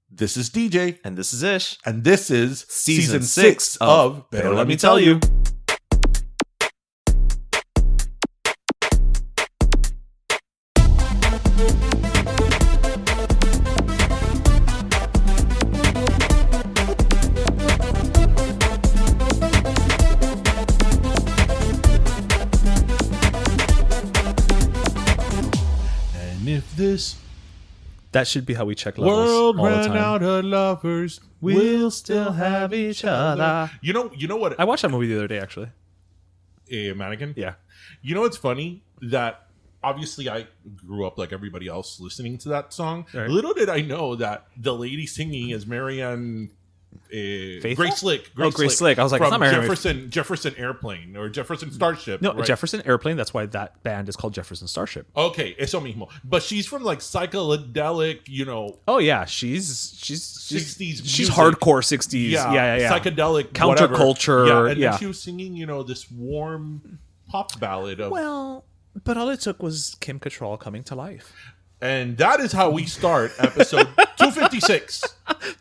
This is DJ. And this is Ish. And this is Season 6 of Pero Let Me Tell You. And if this That should be how we check levels world all the ran time. out of lovers, We'll still have each other. You know what? I watched that movie the other day, actually. A mannequin? Yeah. You know what's funny? That obviously I grew up like everybody else listening to that song. Right. Little did I know that the lady singing is Marianne Grace Slick. Grace Slick. I was like, it's from not Marianne. Jefferson Airplane or Jefferson Starship. No, right? Jefferson Airplane. That's why that band is called Jefferson Starship. Okay, eso mismo. But she's from like psychedelic, Oh yeah, she's 60s She's music. hardcore 60s. Yeah. Psychedelic Counterculture. Whatever. Yeah, and yeah. then she was singing, this warm pop ballad of Well, but all it took was Kim Cattrall coming to life. and that is how we start episode 256.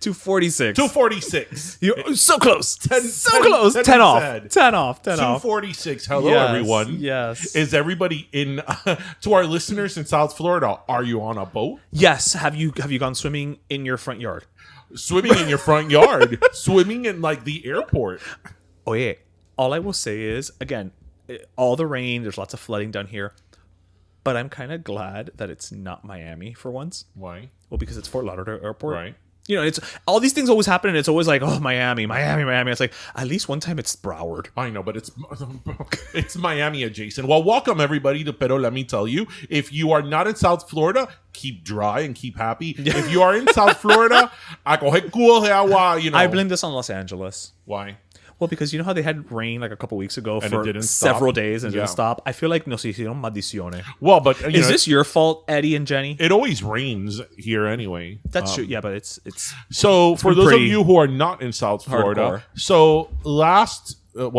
246. 246. You're so close. 10 close. 10 10 off. said. 10 off. 10 off. 246. Hello, Yes, everyone. yes. Is everybody in? To our listeners in South Florida, are you on a boat? Yes. Have you gone swimming in your front yard? Swimming in your front yard? Swimming in like the airport? Oh yeah. All I will say is, again, all the rain. There's lots of flooding down here, but I'm kind of glad that it's not Miami for once. Why? Well, because it's Fort Lauderdale Airport. Right. It's all these things always happen, and it's always like, oh, Miami. It's like, at least one time it's Broward. I know, but it's Miami adjacent. Well, welcome everybody to Pero Let Me Tell You. If you are not in South Florida, keep dry and keep happy. If you are in South Florida, a coger cubo de agua, I blame this on Los Angeles. Why? Well, because you know how they had rain like a couple weeks ago And for it didn't several stop? days and it Yeah. didn't stop. I feel like nos hicieron maldiciones. Well, but Is this your fault, Eddie and Jenny? it always rains here anyway. That's true. Yeah, but it's So for been those of pretty you who are not in South Florida, hardcore. so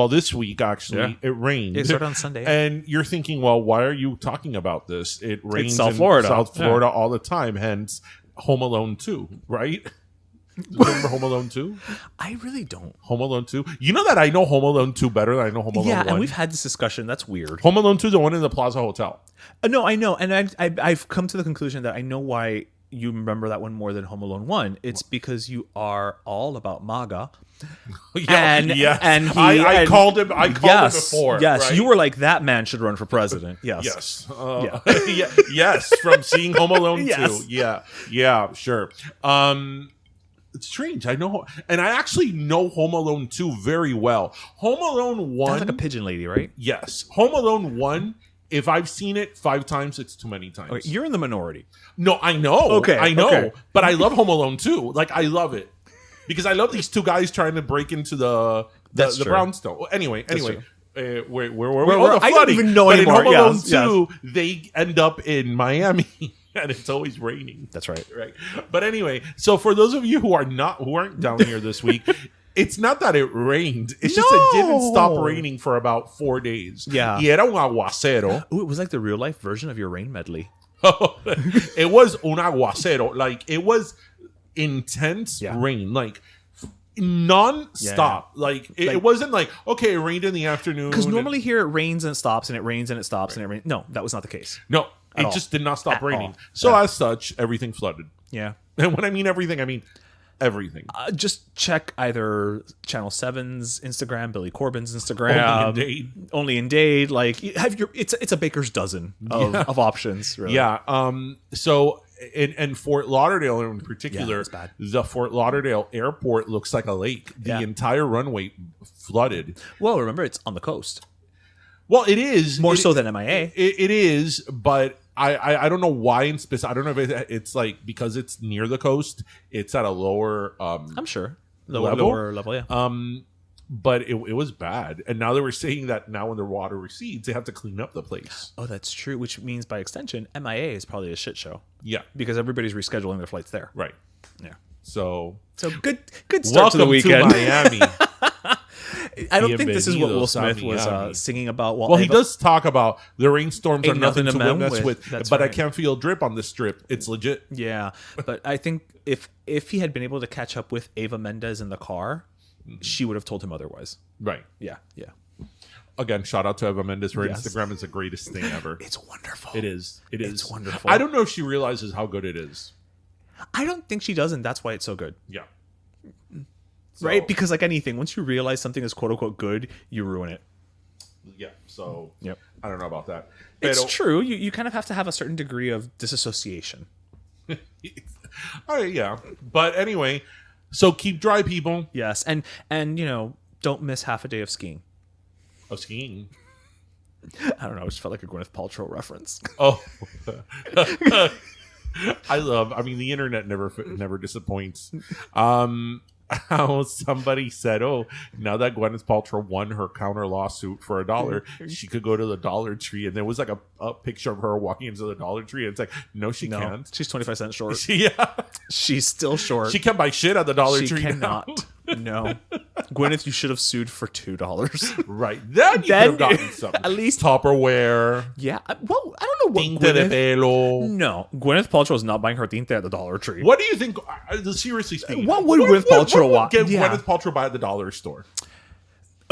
this week actually, Yeah. it rained. It started on Sunday. And you're thinking, well, why are you talking about this? It rains South in Florida. South Florida Yeah. all the time, hence Home Alone 2, right? Remember Home Alone 2? I really don't. Home Alone 2? You know that I know Home Alone 2 better than I know Home Alone 1? Yeah, and we've had this discussion. That's weird. Home Alone 2 is the one in the Plaza Hotel. No, I know, and I've come to the conclusion that I know why you remember that one more than Home Alone 1. It's because you are all about MAGA. And I called him before. Yes, right? you were like, that man should run for president. Yes. Yes. Yes, from seeing Home Alone 2. Yes. Yeah, sure. It's strange. I know, and I actually know Home Alone 2 very well. Home Alone 1. That's like a pigeon lady, right? Yes. Home Alone 1, if I've seen it 5 times, it's too many times. Okay, you're in the minority. No, I know. Okay, I know. okay. But I love Home Alone 2. Like, I love it. Because I love these two guys trying to break into the That's true. brownstone. Anyway. Where were we? I don't even know but anymore. in Home Alone Yes, 2, they end up in Miami, and it's always raining. That's right. Right. But anyway, so for those of you who aren't down here this week, it's not that it rained. It's just it didn't stop raining for about 4 days. Yeah. Y era un aguacero. Ooh, it was like the real life version of your rain medley. It was un aguacero. Like, it was intense Yeah. rain. Like, non-stop. Yeah. Like, it wasn't like, okay, it rained in the afternoon. Because normally here it rains and it stops and it rains and it stops and it rains. No, that was not the case. No, it all. just did not stop At raining. all. So Yeah. as such, everything flooded. Yeah. And when I mean everything, I mean everything. Just check either Channel 7's Instagram, Billy Corbin's Instagram. Only in Dade. Like, it's a baker's dozen of options, really. Yeah. So in Fort Lauderdale in particular, it's bad. the Fort Lauderdale airport looks like a lake. The entire runway flooded. Well, remember, it's on the coast. Well, it is. More so than MIA. It is, but I don't know why in specific. I don't know if it's like because it's near the coast, it's at a lower I'm sure. level? Lower level, yeah. But it was bad. And now they were saying that now when the water recedes, they have to clean up the place. Oh, that's true. Which means by extension, MIA is probably a shit show. Yeah. Because everybody's rescheduling their flights there. Right. Yeah. So good start to the welcome weekend. to Miami. I don't think this is what Will Bienvenidos Smith a was Miami. singing about. Well, he Ava- does talk about the rainstorms are Ain't nothing nothing to to mess mess with. with, That's but I right. can't feel drip on the strip. It's legit. Yeah, but I think if he had been able to catch up with Ava Mendes in the car, she would have told him otherwise. Right. Yeah. Again, shout out to Eva Mendes. Her Yes. Instagram is the greatest thing ever. It's wonderful. It is. It is. It's wonderful. I don't know if she realizes how good it is. I don't think she does, and that's why it's so good. Yeah. Right? So- Because like anything, once you realize something is quote unquote good, you ruin it. Yeah. So Yep. I don't know about that. It's Pero- true. You kind of have to have a certain degree of disassociation. All right, yeah. But anyway, so keep dry, people. Yes, and don't miss half a day of skiing. Of skiing. I don't know. It just felt like a Gwyneth Paltrow reference. Oh. I mean, the internet never disappoints. How somebody said, "Oh, now that Gwyneth Paltrow won her counter lawsuit for $1, she could go to the Dollar Tree." And there was like a picture of her walking into the Dollar Tree, and it's like, no, she No, can't. she's 25 cents short. Yeah, She's still short. she can't buy shit at the Dollar She Tree. now. cannot. No, Gwyneth, you should have sued for $2. Right? Then you Then could have gotten something. at least- Tupperware, Yeah. Well, I don't know what tinte de pelo. No, Gwyneth Paltrow is not buying her tinte at the Dollar Tree. What do you think? Seriously speaking, What would Gwyneth Paltrow what want? would Yeah. Gwyneth Paltrow buy at the dollar store?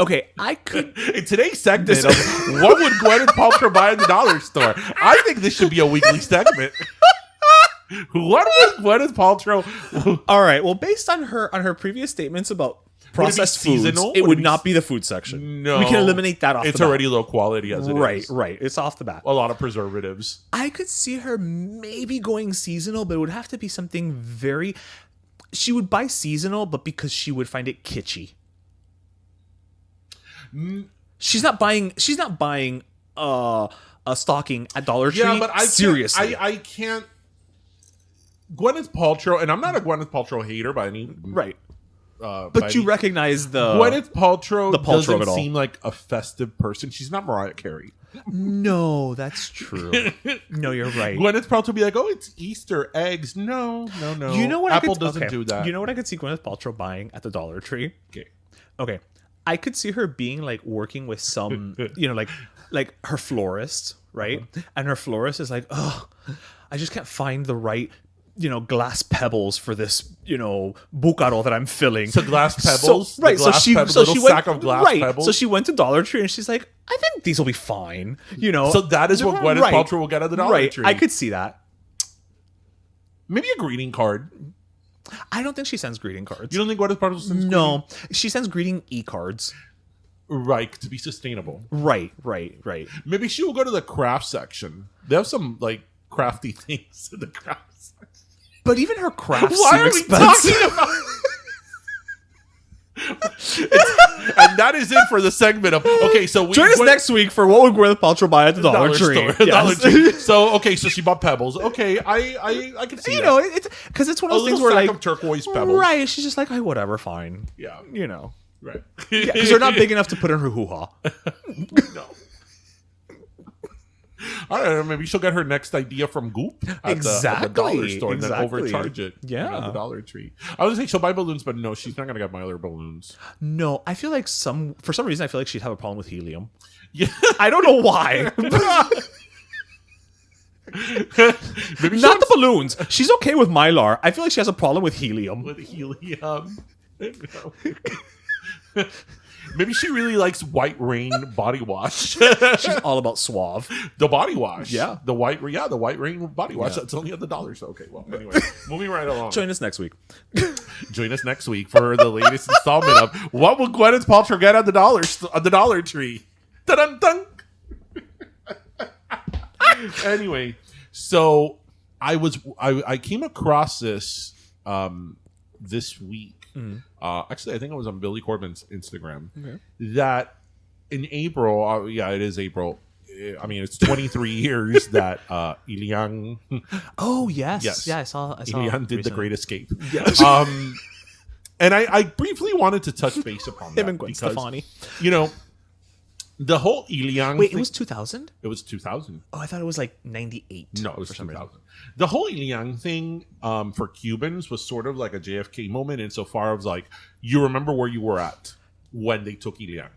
Okay, I could. In today's segment of what would Gwyneth Paltrow buy at the dollar store, I think this should be a weekly segment. What would Gwyneth Paltrow? All right. Well, based on her previous statements about processed foods, seasonal? it Would it would be not be the food section. No, we can eliminate that off. It's the bat. already low quality as it is. Right. It's off the bat. A lot of preservatives. I could see her maybe going seasonal, but it would have to be something very. She would buy seasonal, but because she would find it kitschy. She's not buying a stocking at Dollar Tree. Yeah, but seriously, I can't. Gwyneth Paltrow, and I'm not a Gwyneth Paltrow hater by any right. by But you any- recognize the Gwyneth Paltrow the Paltrow of doesn't it all. seem like a festive person. She's not Mariah Carey. No, that's true. No, you're right. Gwyneth Paltrow be like, "Oh, it's Easter eggs." No. You know what? Apple I could, doesn't okay. do that. You know what I could see Gwyneth Paltrow buying at the Dollar Tree? Okay. Okay. I could see her being like working with some, like her florist, right? And her florist is like, oh, I just can't find the right, glass pebbles for this, bucaro that I'm filling. So glass pebbles, So, right. The glass pebbles, little she went, sack of glass right. pebbles. So she went to Dollar Tree and she's like, I think these will be fine. So that is what Gwyneth Paltrow will get at the Dollar Tree. I could see that. Maybe a greeting card. I don't think she sends greeting cards. You don't think Gwyneth Paltrow sends No, she sends greeting e-cards. right to be sustainable? Right. Maybe she will go to the craft section. They have some like crafty things in the craft section. But even her crafts Why seem are we expensive. talking about? And that is it for the segment of okay. So we Join us next week for what would Gwyneth Paltrow buy at the Dollar Tree. Store. Yes. Dollar Tree. So okay, so she bought pebbles. Okay, I can see You that. know, it's because it's one A of those little things where sack like of turquoise pebbles. right. She's just like, whatever, fine. Yeah. Right. Because they're not big enough to put in her hoo ha. No. I don't know. Maybe she'll get her next idea from Goop at the dollar store and then overcharge it. Yeah. At the Dollar Tree. I was gonna say she'll buy balloons, but no, she's not gonna get Myler balloons. No, I feel like for some reason I feel like she'd have a problem with helium. Yeah. I don't know why. Maybe Not the balloons. She's okay with Mylar. I feel like she has a problem with helium. with helium. Maybe she really likes White Rain body wash. She's all about suave. The body wash. Yeah. The White Rain body wash. Yeah. That's only at the dollar store. Okay, well, anyway, moving right along. Join us next week. Join us next week for the latest installment of What Would Gwyneth Paltrow Get at the Dollar Tree? Dun-dun-dun. Anyway, so I came across this this week. Actually, I think it was on Billy Corbin's Instagram. Okay. That in April, it is April. I mean, it's 23 years that Elian Oh yes. Yes. Yeah, I saw Elian did the recently. Great Escape. Yes. And I briefly wanted to touch base upon that Him and Gwen because, Stefani. The whole Elian Wait, thing, it was 2000? it was 2000. Oh, I thought it was like 98. No, it was for some 2000. reason. The whole Elian thing for Cubans was sort of like a JFK moment insofar as like you remember where you were at when they took Elian.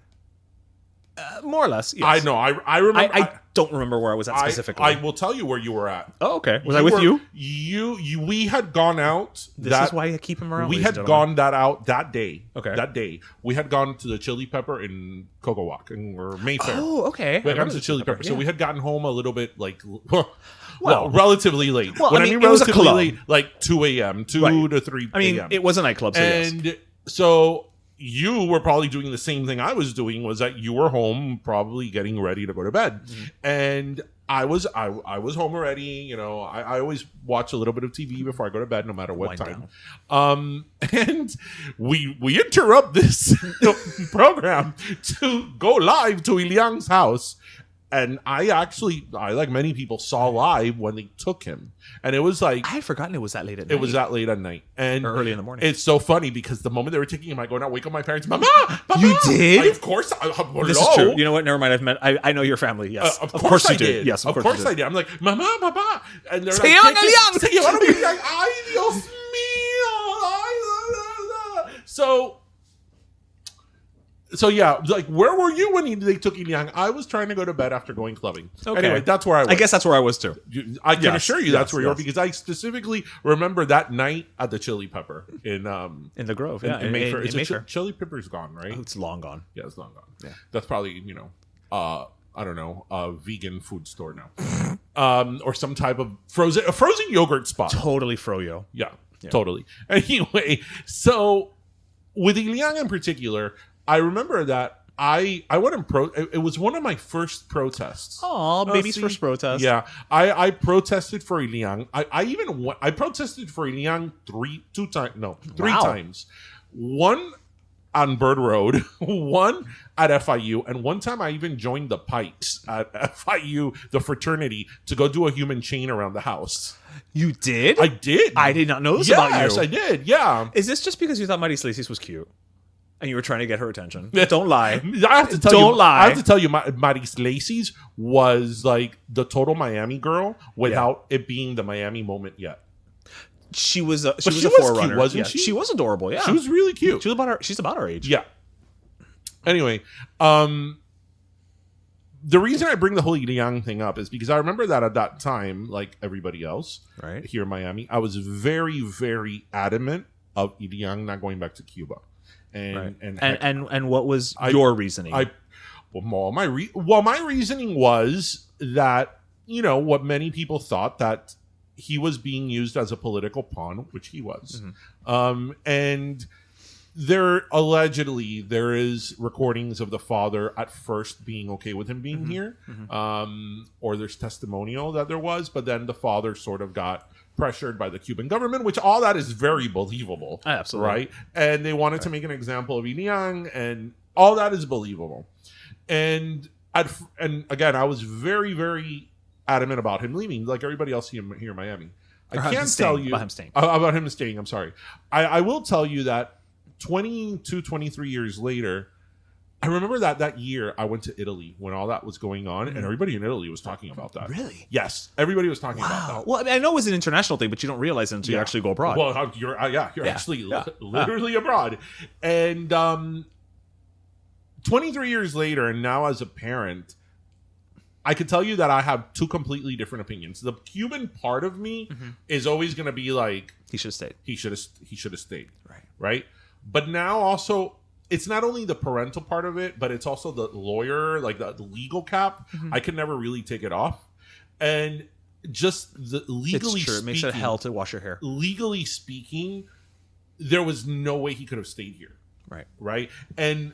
More or less. Yes. I know. I remember. I don't remember where I was at specifically. I will tell you where you were at. Oh, okay. Was I with you? You. We had gone out. This is why I keep him around. We had gone out that day. Okay. That day, we had gone to the Chili Pepper in Cocoa Walk or Mayfair. Oh, okay. We had gone to the Chili Pepper. So yeah. we had gotten home a little bit like, well, relatively late. Well, when I mean, I mean it was a relatively club. late, like 2 a.m., 2 to 3 a.m. I mean, it was a nightclub, so yes. And so you were probably doing the same thing I was doing, was that you were home probably getting ready to go to bed. Mm-hmm. And I was home already. You know, I always watch a little bit of TV before I go to bed, no matter what Wind time. And we interrupt this program to go live to Elian's house. And I like many people, saw live when they took him. And it was like... I had forgotten it was that late at night. It was that late at night. And or early in the morning. It's so funny because the moment they were taking him, I go, now wake up my parents. Mama! You did? Of course. This is true. You know what? Never mind. I know your family. Yes. Of course you I did. Yes, of course I did. I'm like, Mama, Papa. And they're Se like, llevan Elian! Se llevaron Elian. Ay, Dios mío. Ay, la, la, la. So yeah, like, where were you when they took Elian? I was trying to go to bed after going clubbing. Okay. Anyway, that's where I was. I guess that's where I was too. I can Yes, assure you yes, that's where you were, yes. because I specifically remember that night at the Chili Pepper in the Grove. in, Yeah, in Mayfair. in Mayfair. Chili Pepper's gone, right? Oh, it's long gone. Yeah, it's long gone. Yeah. That's probably, I don't know, a vegan food store now. Or some type of frozen yogurt spot. Totally froyo. Yeah, totally. Anyway, so with Elian in particular, I remember that I went and it was one of my first protests. Oh, baby's first protest. Yeah, I protested for Elian. I protested for Elian three times. One on Bird Road, one at FIU, and one time I even joined the Pikes at FIU, the fraternity, to go do a human chain around the house. You did? I did. I did not know this about you. Yes, I did. Yeah. Is this just because you thought Maris Laces was cute? And you were trying to get her attention? Don't lie. I have to tell Don't lie. I have to tell you, Maris Laces was like the total Miami girl without it being the Miami moment yet. She was a she was forerunner, cute, wasn't she? She was adorable. Yeah, She was really cute. She's about our age. Yeah. Anyway, the reason I bring the whole Elian thing up is because I remember that at that time, like everybody else, right here in Miami, I was very, very adamant of Elian not going back to Cuba. And what was your reasoning? My reasoning was that, what many people thought, that he was being used as a political pawn, which he was. Mm-hmm. And there is recordings of the father at first being okay with him being here. Mm-hmm. Or there's testimonial that there was, but then the father sort of got pressured by the Cuban government, which all that is very believable. Absolutely. Right? And they wanted to make an example of Elian, and all that is believable. And again, I was very, very adamant about him leaving, like everybody else here in Miami. I can't tell you about him staying. I'm sorry. I will tell you that 23 years later, I remember that year I went to Italy when all that was going on, and everybody in Italy was talking about that. Really? Yes, everybody was talking about that. Well, I mean, I know it was an international thing, but you don't realize it until you actually go abroad. Well, you're actually literally abroad. And 23 years later, and now as a parent, I could tell you that I have two completely different opinions. The Cuban part of me is always going to be like, he should have stayed. He should have stayed. Right. But now also, it's not only the parental part of it, but it's also the lawyer, like the legal cap. Mm-hmm. I can never really take it off. And just legally speaking, it makes it hell to wash your hair. Legally speaking, there was no way he could have stayed here. Right. And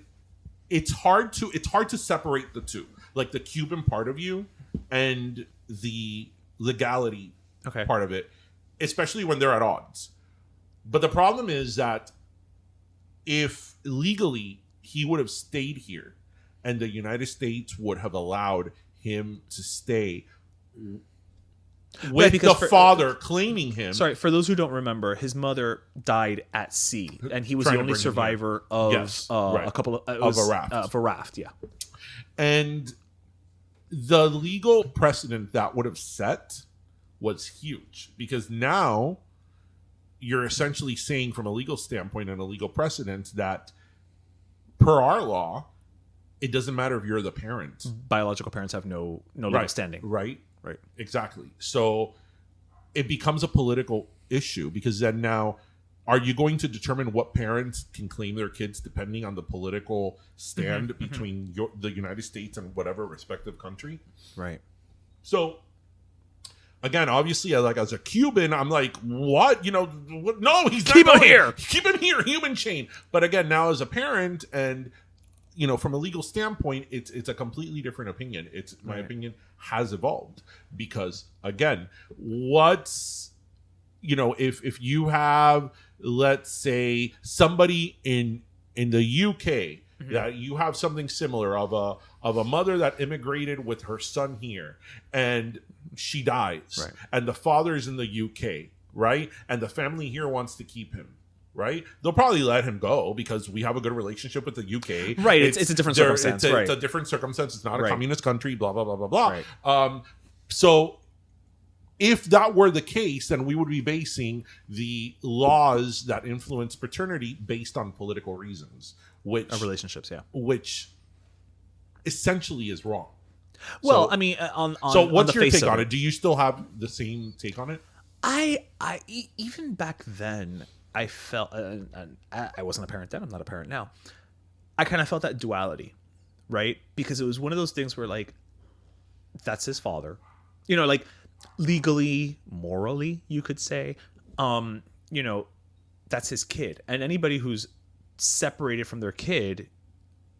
it's hard to separate the two, like the Cuban part of you and the legality part of it, especially when they're at odds. But the problem is that if legally he would have stayed here and the United States would have allowed him to stay with the father claiming him. Sorry, for those who don't remember, his mother died at sea, and he was the only survivor of a couple of a raft. Yeah, and the legal precedent that would have set was huge, because now you're essentially saying, from a legal standpoint and a legal precedent, that per our law, it doesn't matter if you're the parent. Biological parents have no legal standing. Right. Right. Exactly. So it becomes a political issue because then now, are you going to determine what parents can claim their kids depending on the political stand between the United States and whatever respective country? Right. So again, obviously, as a Cuban, I'm like, what? No, he's not Keep him going. here. Keep him here, human chain. But again, now as a parent and from a legal standpoint, it's a completely different opinion. My opinion has evolved because again, if you have, let's say, somebody in the UK that you have something similar of a mother that immigrated with her son here and she dies and the father's in the UK, right? And the family here wants to keep him. Right, they'll probably let him go because we have a good relationship with the UK. Right, it's a different circumstance. It's a different circumstance. It's not a communist country. Blah blah blah blah blah. Right. So, if that were the case, then we would be basing the laws that influence paternity based on political reasons, which relationships, which essentially is wrong. Well, so, I mean, so what's on your take on it? Do you still have the same take on it? Even back then, I felt, I wasn't a parent then, I'm not a parent now. I kind of felt that duality, right? Because it was one of those things where, like, that's his father. Like, legally, morally, you could say, that's his kid. And anybody who's separated from their kid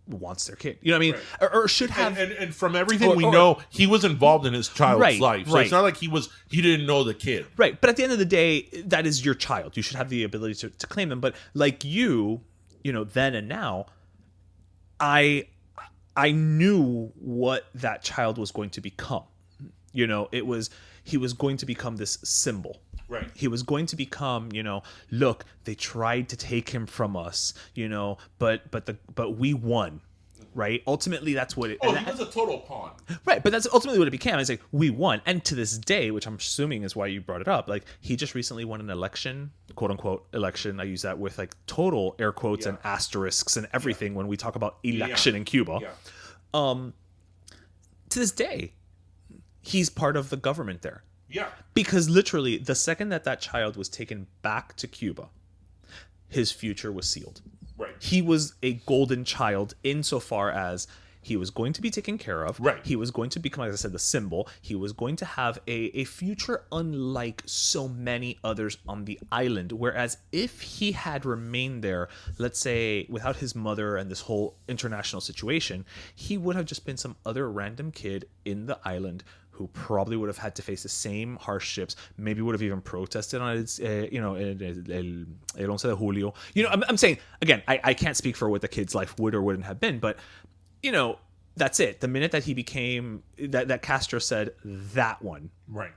wants their kid. You know what I mean? Right. Or should have. And from everything we know, he was involved in his child's life. So it's not like he didn't know the kid. Right. But at the end of the day, that is your child. You should have the ability to claim them. But like then and now, I knew what that child was going to become. He was going to become this symbol. Right. He was going to become, look, they tried to take him from us, but we won. Right. Ultimately, that's what it. Oh, he was a total pawn. Right, but that's ultimately what it became. It's like we won, and to this day, which I'm assuming is why you brought it up. Like he just recently won an election, quote unquote election. I use that with like total air quotes and asterisks and everything when we talk about election in Cuba. Yeah. To this day, he's part of the government there. Yeah. Because literally, the second that child was taken back to Cuba, his future was sealed. Right. He was a golden child insofar as he was going to be taken care of. Right. He was going to become, like I said, the symbol. He was going to have a future unlike so many others on the island. Whereas if he had remained there, let's say, without his mother and this whole international situation, he would have just been some other random kid in the island who probably would have had to face the same hardships, maybe would have even protested on its, el 11 de Julio. I'm saying, again, I can't speak for what the kid's life would or wouldn't have been, but, that's it. The minute that he became, that Castro said, that one. Right.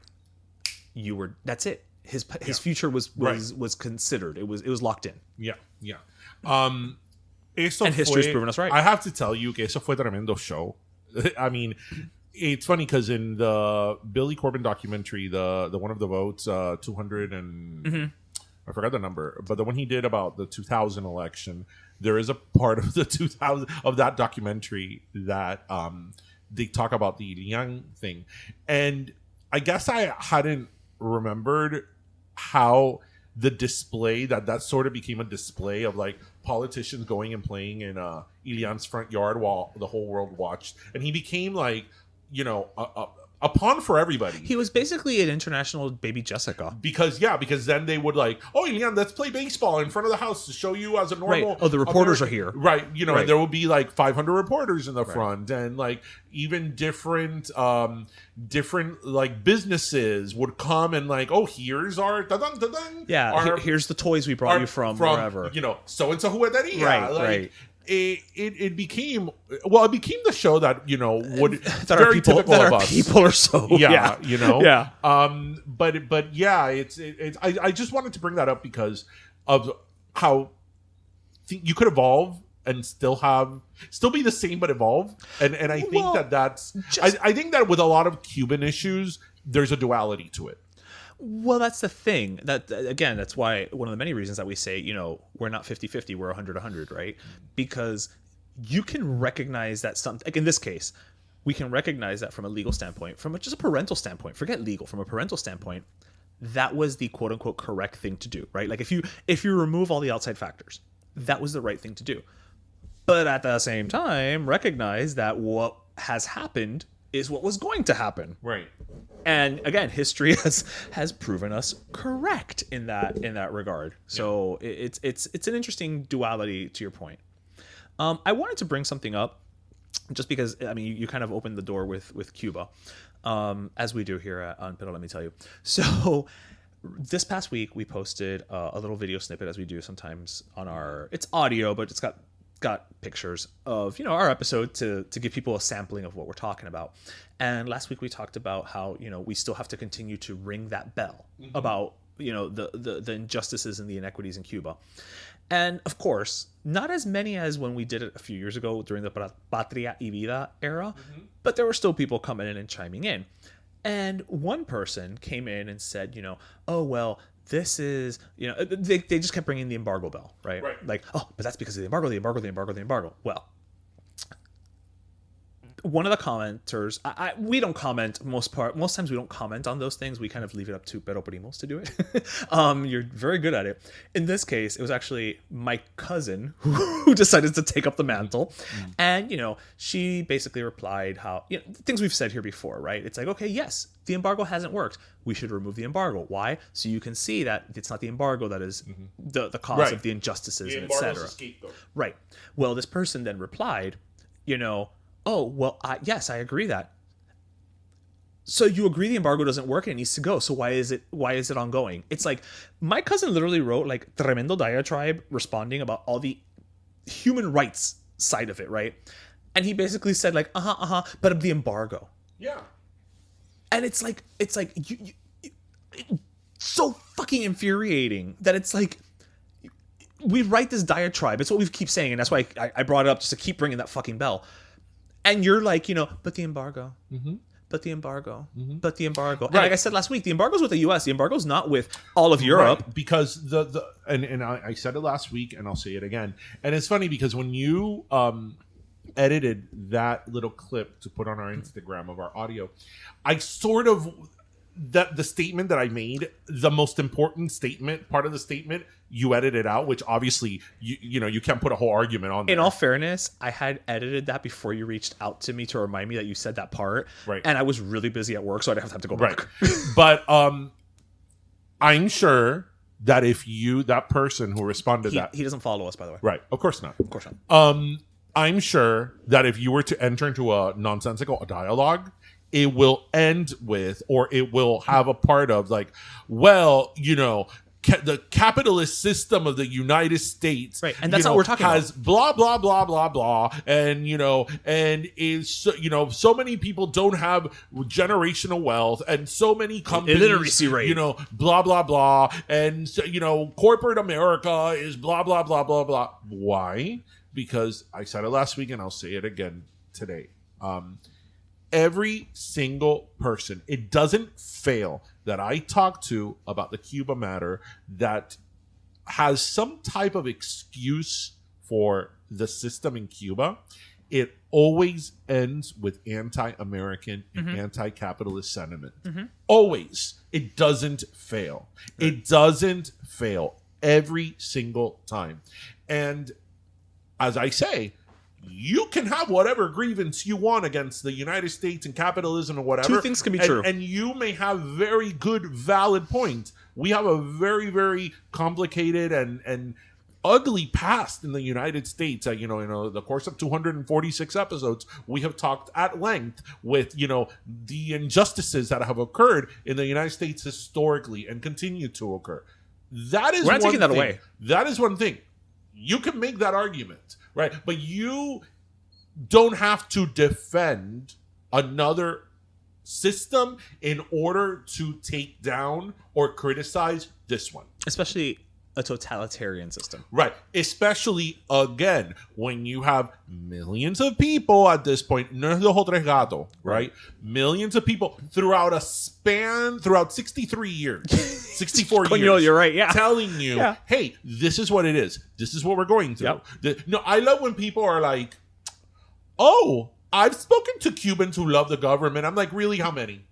That's it. His future was considered. It was locked in. Yeah, yeah. And history's proven us right. I have to tell you que eso fue tremendo show. I mean, it's funny because in the Billy Corbin documentary, the one of the votes, 200 and I forgot the number, but the one he did about the 2000 election, there is a part of the 2000 of that documentary that they talk about the Elian thing, and I guess I hadn't remembered how the display that sort of became a display of like politicians going and playing in Elian's front yard while the whole world watched, and he became like, a pawn for everybody. He was basically an international baby Jessica. Because then they would like, oh, Elian, let's play baseball in front of the house to show you as a normal. Right. Oh, the reporters are here. Right. And there will be like 500 reporters in the front, and like even different like businesses would come and like, oh, here's our da-dun, da-dun, yeah. Here's the toys we brought you from wherever. So and so jugueteria. Right. Like, right. It became the show that would that very people, typical that of our us. people are so yeah. But yeah, I just wanted to bring that up because of how you could evolve and still be the same but evolve, and I think I think that with a lot of Cuban issues, there's a duality to it. Well, that's the thing. That's why one of the many reasons that we say, we're not 50-50, we're 100-100, right? Because you can recognize that something, like in this case, we can recognize that from a legal standpoint, from just a parental standpoint, forget legal, from a parental standpoint, that was the quote unquote correct thing to do, right? Like if you remove all the outside factors, that was the right thing to do. But at the same time, recognize that what has happened is what was going to happen. Right. And again, history has proven us correct in that regard. So it's an interesting duality to your point. I wanted to bring something up just because, I mean, you kind of opened the door with Cuba, as we do here on Pero Let Me Tell You. So this past week, we posted a little video snippet, as we do sometimes on it's audio, but it's got pictures of, our episode to give people a sampling of what we're talking about. And last week we talked about how, we still have to continue to ring that bell about, the injustices and the inequities in Cuba. And of course, not as many as when we did it a few years ago during the Patria y Vida era, but there were still people coming in and chiming in. And one person came in and said, oh, well, this is, they just kept bringing the embargo bell, right? Like, oh, but that's because of the embargo. Well, one of the commenters, we don't comment most times we don't comment on those things. We kind of leave it up to Pero Primos to do it. You're very good at it. In this case, it was actually my cousin who decided to take up the mantle. And, she basically replied how, things we've said here before, right? It's like, okay, yes, the embargo hasn't worked. We should remove the embargo. Why? So you can see that it's not the embargo that is the cause of the injustices, and etc. Right. Well, this person then replied, oh, well, yes, I agree that. So you agree the embargo doesn't work and it needs to go. So why is it ongoing? It's like my cousin literally wrote like tremendo diatribe responding about all the human rights side of it, right? And he basically said like, but of the embargo. Yeah. And it's like you so fucking infuriating that it's like we write this diatribe. It's what we keep saying, and that's why I brought it up, just to keep ringing that fucking bell. And you're like, but the embargo, but the embargo, but the embargo. Right. And like I said last week, the embargo's with the U.S. The embargo's not with all of Europe. Right. Because and I said it last week, and I'll say it again. And it's funny because when you edited that little clip to put on our Instagram of our audio, I sort of the statement that I made, the most important statement, part of the statement, you edited out, which obviously you can't put a whole argument on there. In all fairness, I had edited that before you reached out to me to remind me that you said that part. Right. And I was really busy at work, so I'd have to go back. Right. But I'm sure that if that person who responded he doesn't follow us, by the way. Right. Of course not. Of course not. I'm sure that if you were to enter into a nonsensical dialogue, it will end with, or it will have a part of like, well, the capitalist system of the United States, right? And that's not what we're talking has about. Blah blah blah blah blah, and and is so many people don't have generational wealth, and so many companies, illiteracy rate, blah blah blah, and so, corporate America is blah blah blah blah blah. Why? Because I said it last week, and I'll say it again today. Every single person, it doesn't fail, that I talk to about the Cuba matter that has some type of excuse for the system in Cuba, it always ends with anti-American and anti-capitalist sentiment. Always. It doesn't fail. Right. It doesn't fail every single time. And as I say, you can have whatever grievance you want against the United States and capitalism or whatever. Two things can be true. And you may have very good, valid points. We have a very, very complicated and ugly past in the United States. In the course of 246 episodes, we have talked at length with, the injustices that have occurred in the United States historically and continue to occur. That is We're not taking that away. That is one thing. You can make that argument, right? But you don't have to defend another system in order to take down or criticize this one. Especially a totalitarian system. Right. Especially, again, when you have millions of people at this point, no es de ojo tres gato, right? Millions of people throughout 63 years, 64 years. You're right, yeah. Telling you, hey, this is what it is. This is what we're going through. Yep. No, I love when people are like, oh, I've spoken to Cubans who love the government. I'm like, really? How many?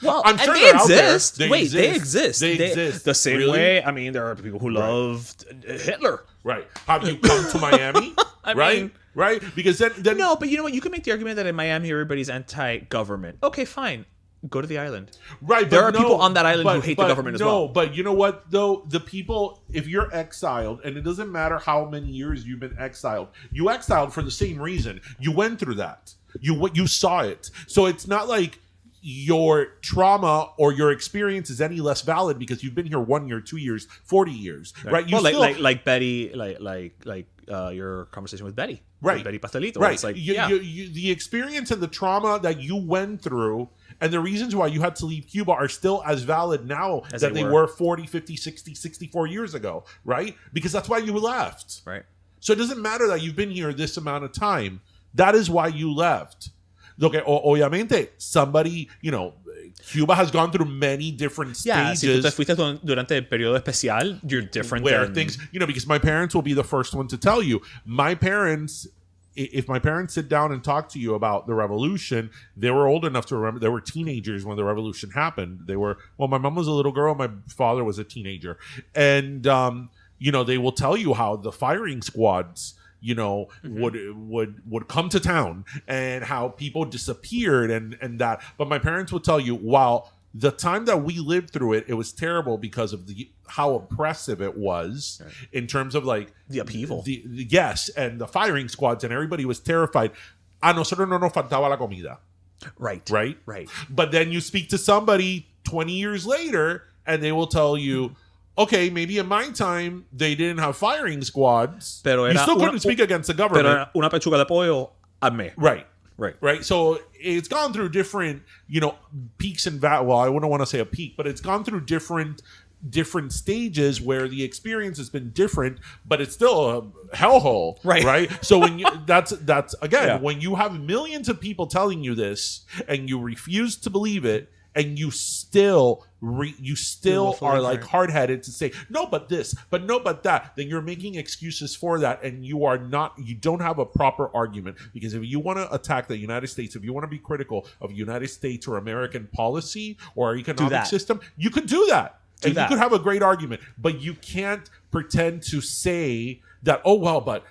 Well, I'm sure and they're they out there. exist. They Wait, exist. they exist. They exist. The same Really? way. I mean, there are people who loved Hitler. Right. Have you come to Miami? I right? mean- right? Because then No, but you know what? You can make the argument that in Miami everybody's anti-government. Okay, fine. Go to the island. right, There but are people on that island who hate the government as well. No, but you know what though? The people, if you're exiled, and it doesn't matter how many years you've been exiled, you exiled for the same reason. You went through that. You saw it. So it's not like your trauma or your experience is any less valid because you've been here 1 year, 2 years, 40 years, right? You Well, still, like Betty, like your conversation with Betty, Right. with Betty Pastelito. right. It's like, The experience and the trauma that you went through and the reasons why you had to leave Cuba are still as valid now As that they they were. were 40, 50, 60, 64 years ago, right? Because that's why you left. right. So it doesn't matter that you've been here this amount of time. That is why you left. Look, obviamente, somebody, Cuba has gone through many different Yeah, si tú te stages fuiste durante el periodo especial, you're different where than... things, because my parents will be the first one to tell you. My parents, if my parents sit down and talk to you about the revolution, they were old enough to remember. They were teenagers when the revolution happened. My mom was a little girl. My father was a teenager. And, they will tell you how the firing squads, would come to town and how people disappeared and that. But my parents would tell you, while the time that we lived through it, it was terrible because of how oppressive it was in terms of like The upheaval. Yes, and the firing squads and everybody was terrified. A nosotros no nos faltaba la comida. Right. Right. But then you speak to somebody 20 years later and they will tell you, okay, maybe in my time they didn't have firing squads. Pero You era still una- couldn't speak against the government. Pero una pechuga de pollo, hazme. Right. So it's gone through different, peaks and valleys. Well, I wouldn't want to say a peak, but it's gone through different stages where the experience has been different, but it's still a hellhole. Right. So when that's again, when you have millions of people telling you this and you refuse to believe it, and you still are like hard-headed to say no but this, but no but that, then you're making excuses for that, and you don't have a proper argument. Because if you want to attack the United States, if you want to be critical of United States or American policy or our economic system, you could do that. You could have a great argument, but you can't pretend to say that, oh well, but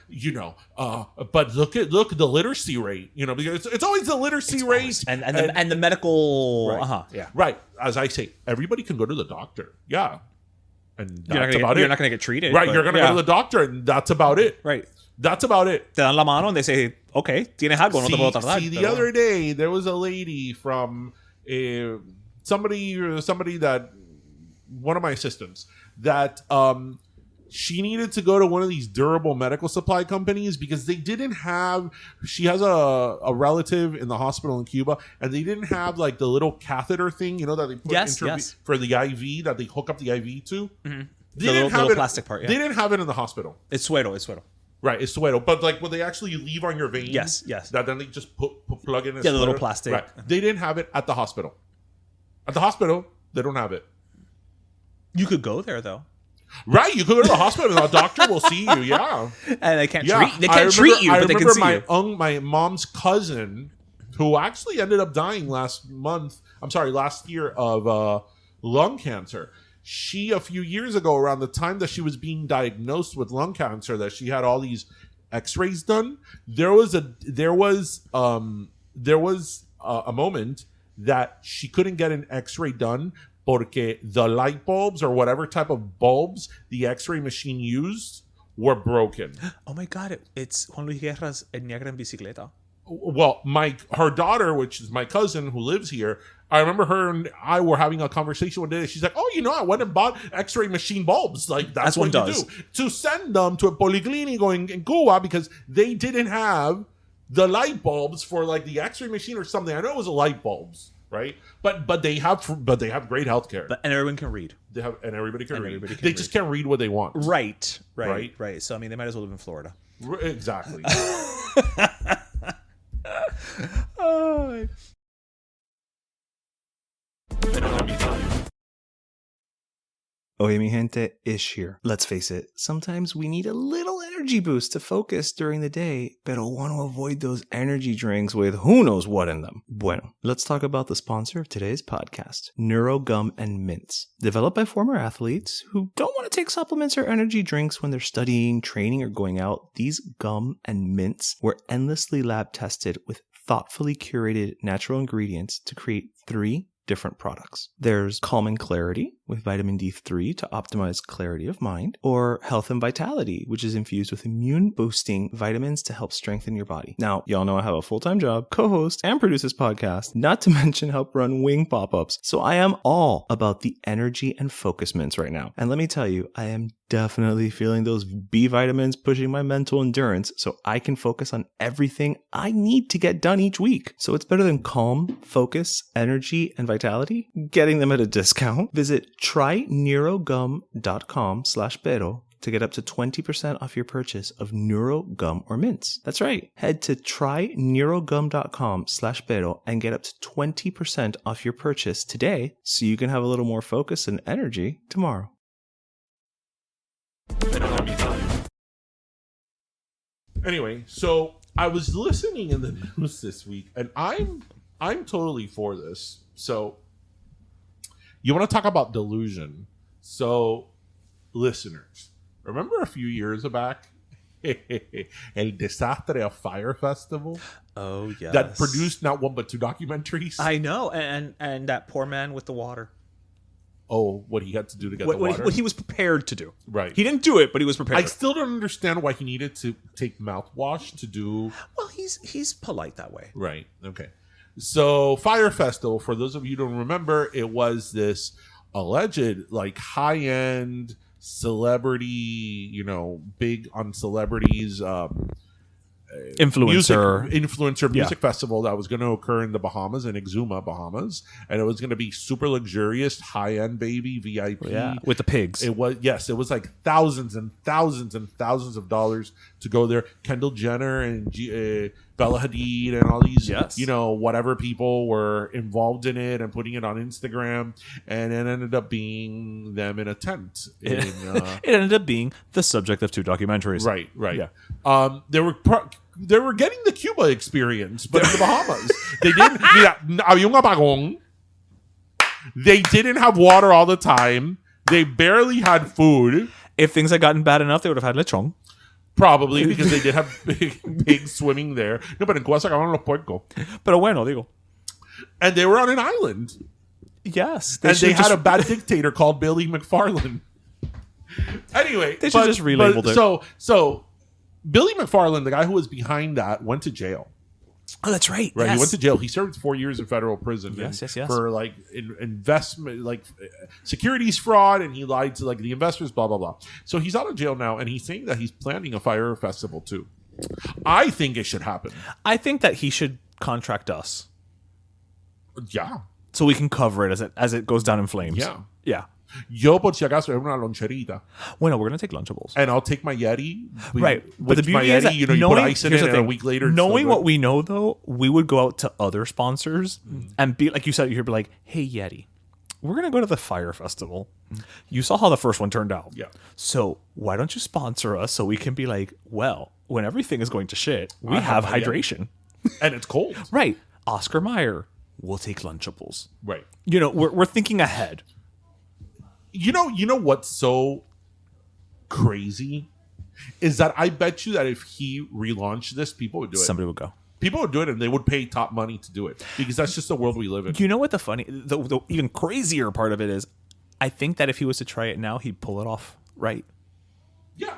look at the literacy rate, because it's always the literacy rate and the medical right. As I say, everybody can go to the doctor, and you're not gonna get treated, right? You're gonna go to the doctor, and that's about it, right? That's about it. Te dan la mano and they say, okay, tienes algo, no te puedo tardar. The other day there was a lady from somebody that one of my assistants that she needed to go to one of these durable medical supply companies because they didn't have, she has a relative in the hospital in Cuba, and they didn't have like the little catheter thing, that they put for the IV that they hook up the IV to. Mm-hmm. The little plastic part. They didn't have it in the hospital. It's suero. Right, it's suero. But like what they actually leave on your vein. Yes. That then they just plug in. The little plastic. Right. They didn't have it at the hospital. At the hospital, they don't have it. You could go there though. Right, you could go to the hospital and a doctor will see you, and they can't treat you, but they can see you. My mom's cousin, who actually ended up dying last year of lung cancer. She, a few years ago, around the time that she was being diagnosed with lung cancer, that she had all these X-rays done. There was a moment that she couldn't get an X-ray done porque the light bulbs or whatever type of bulbs the X-ray machine used were broken. Oh my God! It's Juan Luis Guerra's El Niagara en Bicicleta. Well, her daughter, which is my cousin who lives here, I remember her and I were having a conversation one day. She's like, "Oh, I went and bought X-ray machine bulbs. Like that's what you do to send them to a policlinico in Cuba because they didn't have the light bulbs for like the X-ray machine or something. I know it was a light bulbs, right? But they have great healthcare. And everyone can read. Everybody can read. They just can't read what they want. Right. So I mean, they might as well live in Florida. Exactly. Oye mi gente, Ish here. Let's face it, sometimes we need a little energy boost to focus during the day, pero want to avoid those energy drinks with who knows what in them. Bueno, let's talk about the sponsor of today's podcast, Neuro Gum and Mints. Developed by former athletes who don't want to take supplements or energy drinks when they're studying, training, or going out, these gum and mints were endlessly lab tested with thoughtfully curated natural ingredients to create 3 different products. There's Calm and Clarity with vitamin D3 to optimize clarity of mind, or Health and Vitality, which is infused with immune boosting vitamins to help strengthen your body. Now, y'all know I have a full-time job, co-host, and produce this podcast, not to mention help run wing pop-ups. So I am all about the energy and focus mints right now. And let me tell you, I am definitely feeling those B vitamins pushing my mental endurance so I can focus on everything I need to get done each week. So it's better than Calm, Focus, Energy, and Vitality. Getting them at a discount. Visit tryneurogum.com/pero to get up to 20% off your purchase of Neuro Gum or Mints. That's right. Head to tryneurogum.com/pero and get up to 20% off your purchase today so you can have a little more focus and energy tomorrow. Anyway, so I was listening in the news this week, and I'm totally for this. So you want to talk about delusion? So listeners, remember a few years back, El Desastre of Fyre Festival? Oh, yes. That produced not one but 2 documentaries. I know. And that poor man with the water. Oh, what he had to do to get the water? What he was prepared to do. Right. He didn't do it, but he was prepared. I still don't understand why he needed to take mouthwash to do... Well, he's polite that way. Right. Okay. So Fyre Festival, for those of you who don't remember, it was this alleged like high-end celebrity, big on celebrities influencer music festival that was going to occur in the Bahamas, in Exuma, Bahamas, and it was going to be super luxurious, high-end, baby, VIP. Yeah, with the pigs. It was like thousands and thousands and thousands of dollars to go there. Kendall Jenner and Bella Hadid and all these, whatever people were involved in it and putting it on Instagram, and it ended up being them in a tent. It ended up being the subject of 2 documentaries. Right. Yeah. They were getting the Cuba experience, but in the Bahamas, they didn't. Había un apagón. They didn't have water all the time. They barely had food. If things had gotten bad enough, they would have had lechon. Probably because they did have pigs swimming there. No, pero en Cuba se acabaron los puercos. Pero bueno, digo. And they were on an island. Yes. They had a bad dictator called Billy McFarland. Anyway. They should just relabeled it. So Billy McFarland, the guy who was behind that, went to jail. Oh, that's right. Right, yes. He went to jail. He served 4 years in federal prison. Yes. For like investment, like securities fraud, and he lied to like the investors. Blah blah blah. So he's out of jail now, and he's saying that he's planning a Fyre Festival too. I think it should happen. I think that he should contract us. Yeah. So we can cover it as it goes down in flames. Yeah. Yo, por si acaso, es una loncherita. Bueno, we're going to take Lunchables. And I'll take my Yeti. Right. But the beauty is that you put ice in it, and a week later... Knowing what we know, though, we would go out to other sponsors and be, like you said, you'd be like, hey, Yeti, we're going to go to the Fyre Festival. You saw how the first one turned out. Yeah. So why don't you sponsor us so we can be like, well, when everything is going to shit, we have hydration. And it's cold. Right. Oscar Mayer, we'll take Lunchables. Right. We're thinking ahead. You know what's so crazy is that I bet you that if he relaunched this, people would do it. Somebody would go. People would do it, and they would pay top money to do it because that's just the world we live in. You know what the even crazier part of it is? I think that if he was to try it now, he'd pull it off right. Yeah.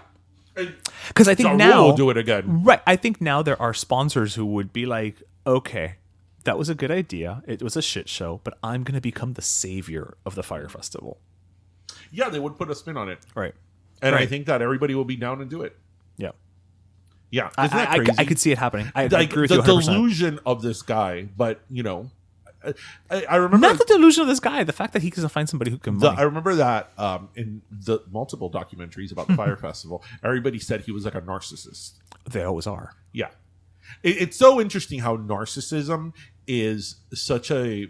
Because I think now we'll do it again. Right. I think now there are sponsors who would be like, okay, that was a good idea. It was a shit show, but I'm going to become the savior of the Fyre Festival. Yeah, they would put a spin on it. Right. And I think that everybody will be down and do it. Yeah. Yeah. Isn't that crazy? I could see it happening. I agree with you 100%. The delusion of this guy, but, I remember... Not the delusion of this guy, the fact that he can find somebody who can money. I remember that in the multiple documentaries about the Fyre Festival, everybody said he was like a narcissist. They always are. Yeah. It's so interesting how narcissism is such a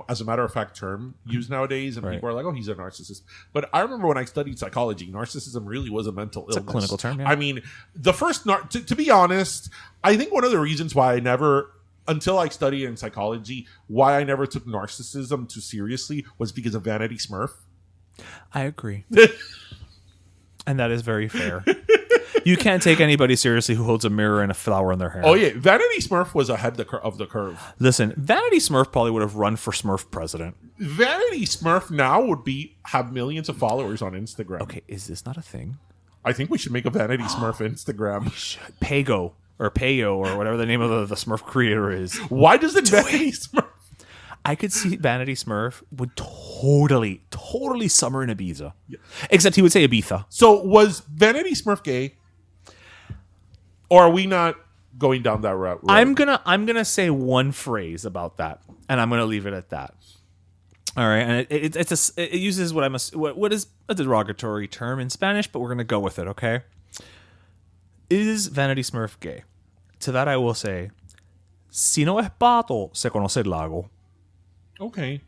as a matter of fact term used nowadays, and Right. people are like, "Oh, he's a narcissist." But I remember when I studied psychology, narcissism really was a mental illness. a clinical term, yeah. I mean, the first to be honest, I think one of the reasons why I never, until I studied in psychology, why I never took narcissism too seriously was because of Vanity Smurf. I agree. And that is very fair. You can't take anybody seriously who holds a mirror and a flower in their hair. Oh yeah, Vanity Smurf was ahead of the curve. Listen, Vanity Smurf probably would have run for Smurf president. Vanity Smurf now would have millions of followers on Instagram. Okay, is this not a thing? I think we should make a Vanity Smurf Instagram. Pago or Payo or whatever the name of the Smurf creator is. Why does it Vanity Smurf? I could see Vanity Smurf would totally summer in Ibiza. Yeah. Except he would say Ibiza. So was Vanity Smurf gay? Or are we not going down that route? I'm gonna say one phrase about that, and I'm gonna leave it at that. All right, and it uses what is a derogatory term in Spanish, but we're gonna go with it. Okay, is Vanity Smurf gay? To that I will say, si no es pato, se conoce el lago. Okay.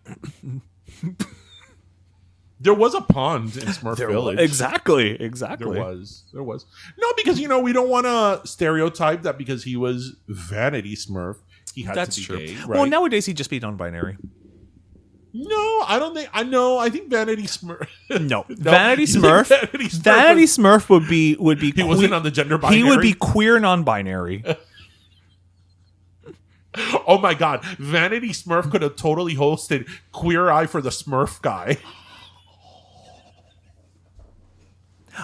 There was a pond in Smurf Village. Exactly. There was. No, because we don't want to stereotype that because he was Vanity Smurf, he had to be gay. Right? Well, nowadays he'd just be non-binary. No, I don't think. I think Vanity Smurf. No, Vanity Smurf. Vanity Smurf would be. He wasn't on the gender binary. He would be queer non-binary. Oh my God, Vanity Smurf could have totally hosted Queer Eye for the Smurf guy.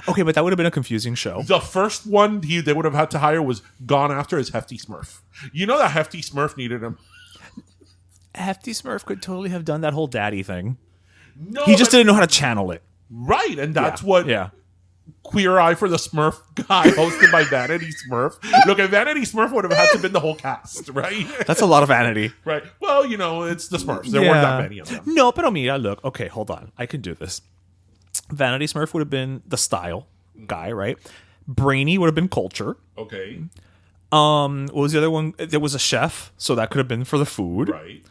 Okay, but that would have been a confusing show. The first one they would have had to hire was gone after is Hefty Smurf. You know that Hefty Smurf needed him. Hefty Smurf could totally have done that whole daddy thing. No, he just didn't know how to channel it. Right, and that's what Yeah. Queer Eye for the Smurf guy hosted by Vanity Smurf. Look, if Vanity Smurf would have had to been the whole cast, right? That's a lot of vanity. Right. Well, it's the Smurfs. There weren't that many of them. No, pero mira, look. Okay, hold on. I can do this. Vanity Smurf would have been the style guy, right? Brainy would have been culture. Okay. What was the other one? There was a chef, so that could have been for the food. Right.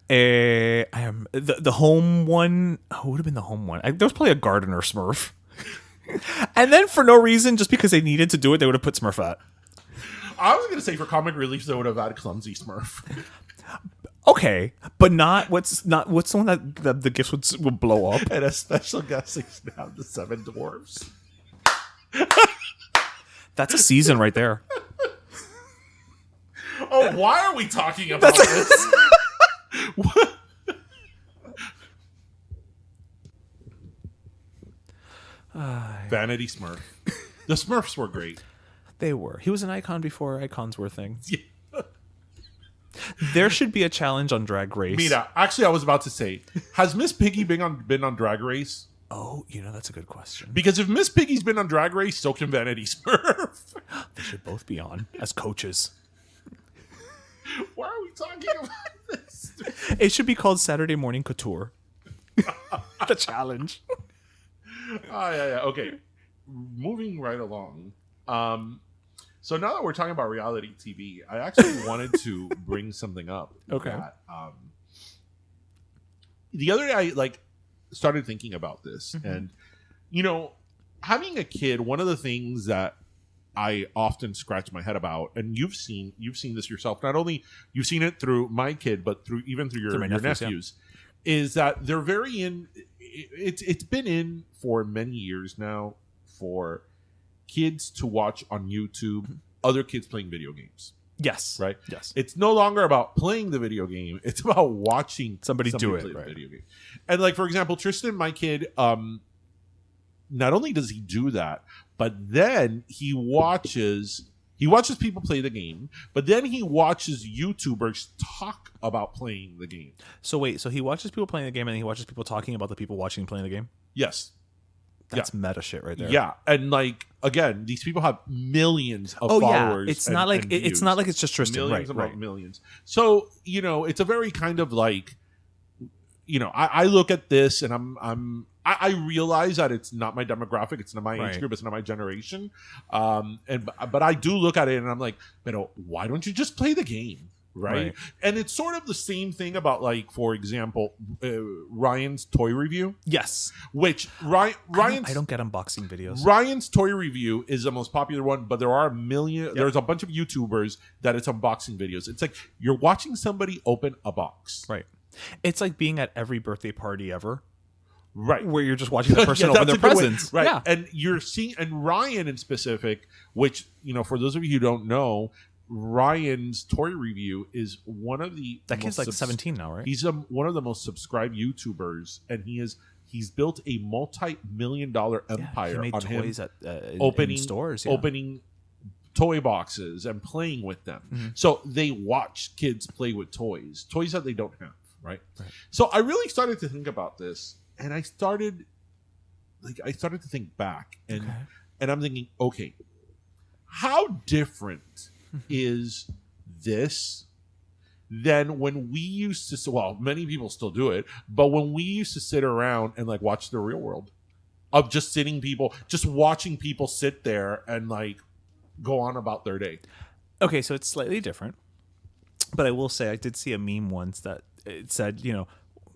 The home one. Who would have been the home one? There was probably a gardener Smurf. And then for no reason, just because they needed to do it, they would have put Smurfette. I was going to say for comic relief, they would have had Clumsy Smurf. Okay, but what's the one that the gifts would blow up? And a special guest is now the Seven Dwarfs. That's a season right there. Oh, why are we talking about this? What? Vanity Smurf. The Smurfs were great. They were. He was an icon before icons were a thing. Yeah. There should be a challenge on Drag Race. Mira, actually, I was about to say, has Miss Piggy been on Drag Race? Oh, that's a good question. Because if Miss Piggy's been on Drag Race, so can Vanity Smurf. They should both be on as coaches. Why are we talking about this? It should be called Saturday Morning Couture. The challenge. Oh, yeah. Okay. Moving right along. So now that we're talking about reality TV, I actually wanted to bring something up. Okay. That, the other day, I started thinking about this, and having a kid, one of the things that I often scratch my head about, and you've seen this yourself. Not only you've seen it through my kid, but through your nephews, is that they're very in. It's been in for many years now for kids to watch on YouTube other kids playing video games. Yes. Right? Yes. It's no longer about playing the video game. It's about watching somebody do it. play Right. the video game. And for example, Tristan, my kid, not only does he do that, but then he watches people play the game, but then he watches YouTubers talk about playing the game. So wait, he watches people playing the game and then he watches people talking about the people watching playing the game? Yes. That's meta shit right there. Yeah, and again, these people have millions of followers. Yeah. It's not like it's just Tristan. Millions. So it's a very kind of I look at this and I realize that it's not my demographic, it's not my age group, it's not my generation. But I do look at it and I'm like, why don't you just play the game? Right? And it's sort of the same thing about, like, for example, Ryan's toy review. Yes. Which Ryan's I don't get unboxing videos. Ryan's toy review is the most popular one, but there are a million. There's a bunch of YouTubers that it's unboxing videos. It's like you're watching somebody open a box. Right. It's like being at every birthday party ever. Right. Where you're just watching the person open their presents. Right. Yeah. And you're seeing, and Ryan in specific, which, for those of you who don't know, Ryan's toy review is one of the that kid's like 17 now, right? He's one of the most subscribed YouTubers, and he's built a multi-million-dollar empire he made on toys him opening in stores, opening toy boxes and playing with them. So they watch kids play with toys that they don't have, right? So I really started to think about this, and I started to think back, and I'm thinking, okay, how different is this than when we used to, well, many people still do it, but when we used to sit around and like watch The Real World, of just watching people sit there and like go on about their day. Okay, so it's slightly different, but I will say I did see a meme once that it said,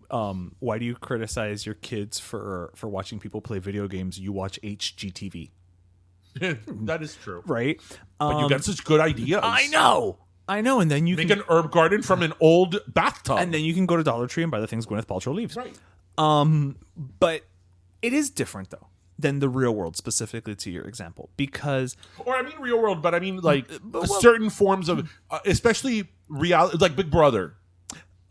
why do you criticize your kids for watching people play video games? You watch HGTV. That is true, right? But you got such good ideas. I know, and then you make an herb garden from an old bathtub, and then you can go to Dollar Tree and buy the things Gwyneth Paltrow leaves. Right. But it is different though than The Real World, specifically to your example, because Real World, but I mean like certain forms of, especially reality, like Big Brother.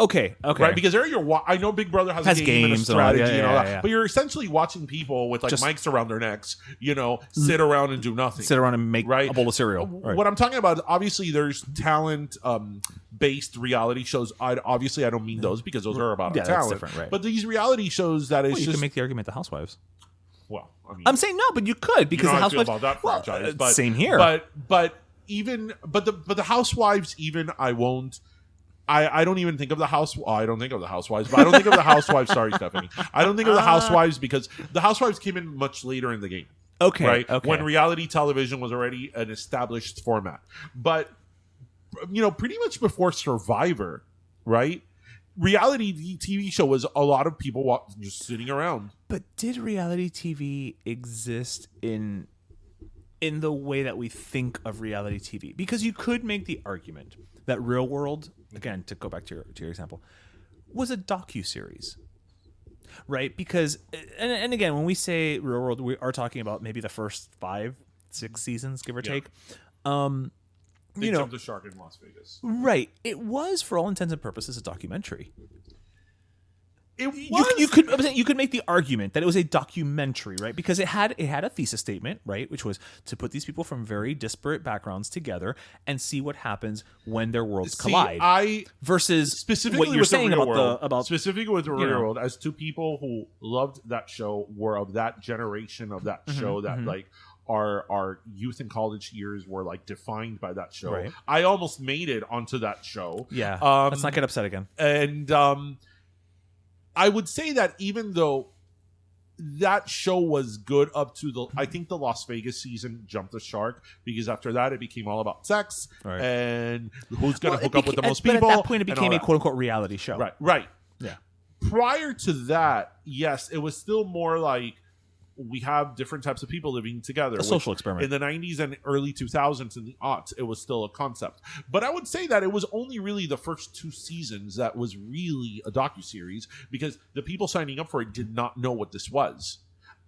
Okay. Right, because there I know Big Brother has a game and a strategy and all that, but you're essentially watching people with like mics around their necks, sit around and do nothing. Sit around and make a bowl of cereal. Right. What I'm talking about, obviously, there's talent based reality shows. I don't mean those because those are about talent. That's different, right? But these reality shows that you can make the argument the Housewives. Well, I mean, I'm saying no, but you could because the Housewives. I feel about that franchise, but same here. But the Housewives, even I won't. I don't even think of the I don't think of the Housewives, but I don't think of the Housewives. Sorry, Stephanie. I don't think of the Housewives because the Housewives came in much later in the game. Okay. Right? Okay. When reality television was already an established format. But, pretty much before Survivor, right? Reality TV show was a lot of people just sitting around. But did reality TV exist in the way that we think of reality TV? Because you could make the argument that Real World, again, to go back to your example, was a docuseries, right? Because, and again, when we say Real World, we are talking about maybe the first 5-6 seasons, give or take. They jumped the shark in Las Vegas. Right. It was, for all intents and purposes, a documentary. It was. You could make the argument that it was a documentary, right? Because it had a thesis statement, right, which was to put these people from very disparate backgrounds together and see what happens when their worlds collide. Versus specifically what you're saying about specifically with the Real World, as two people who loved that show, were of that generation of that show that like our youth and college years were like defined by that show. Right. I almost made it onto that show. Yeah. Let's not get upset again. And I would say that even though that show was good up to I think the Las Vegas season jumped the shark, because after that it became all about sex and who's going to hook up with the most people. But at that point it became a quote unquote reality show. Right. Yeah. Prior to that, yes, it was still more like we have different types of people living together. A social experiment. In the 90s and early 2000s and the aughts, it was still a concept. But I would say that it was only really the first 2 seasons that was really a docuseries, because the people signing up for it did not know what this was.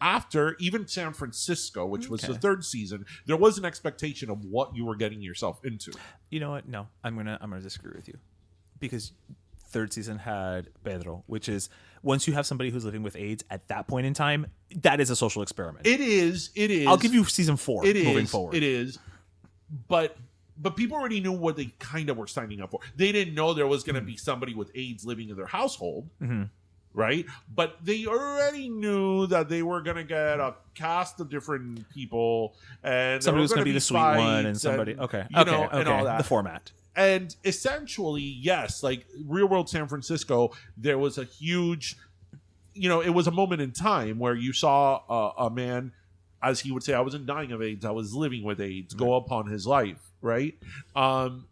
After, even San Francisco, which was the 3rd season, there was an expectation of what you were getting yourself into. You know what? No, I'm gonna disagree with you, because 3rd season had Pedro, which is, once you have somebody who's living with AIDS at that point in time, that is a social experiment. It is. I'll give you season 4 moving forward. It is. But people already knew what they kind of were signing up for. They didn't know there was going to be somebody with AIDS living in their household, right? But they already knew that they were going to get a cast of different people, and somebody was going to be the sweet one, and somebody, and all that. The format. And essentially, yes, like Real World San Francisco, there was a huge, it was a moment in time where you saw a man as he would say, I wasn't dying of AIDS, I was living with AIDS, go upon his life, right?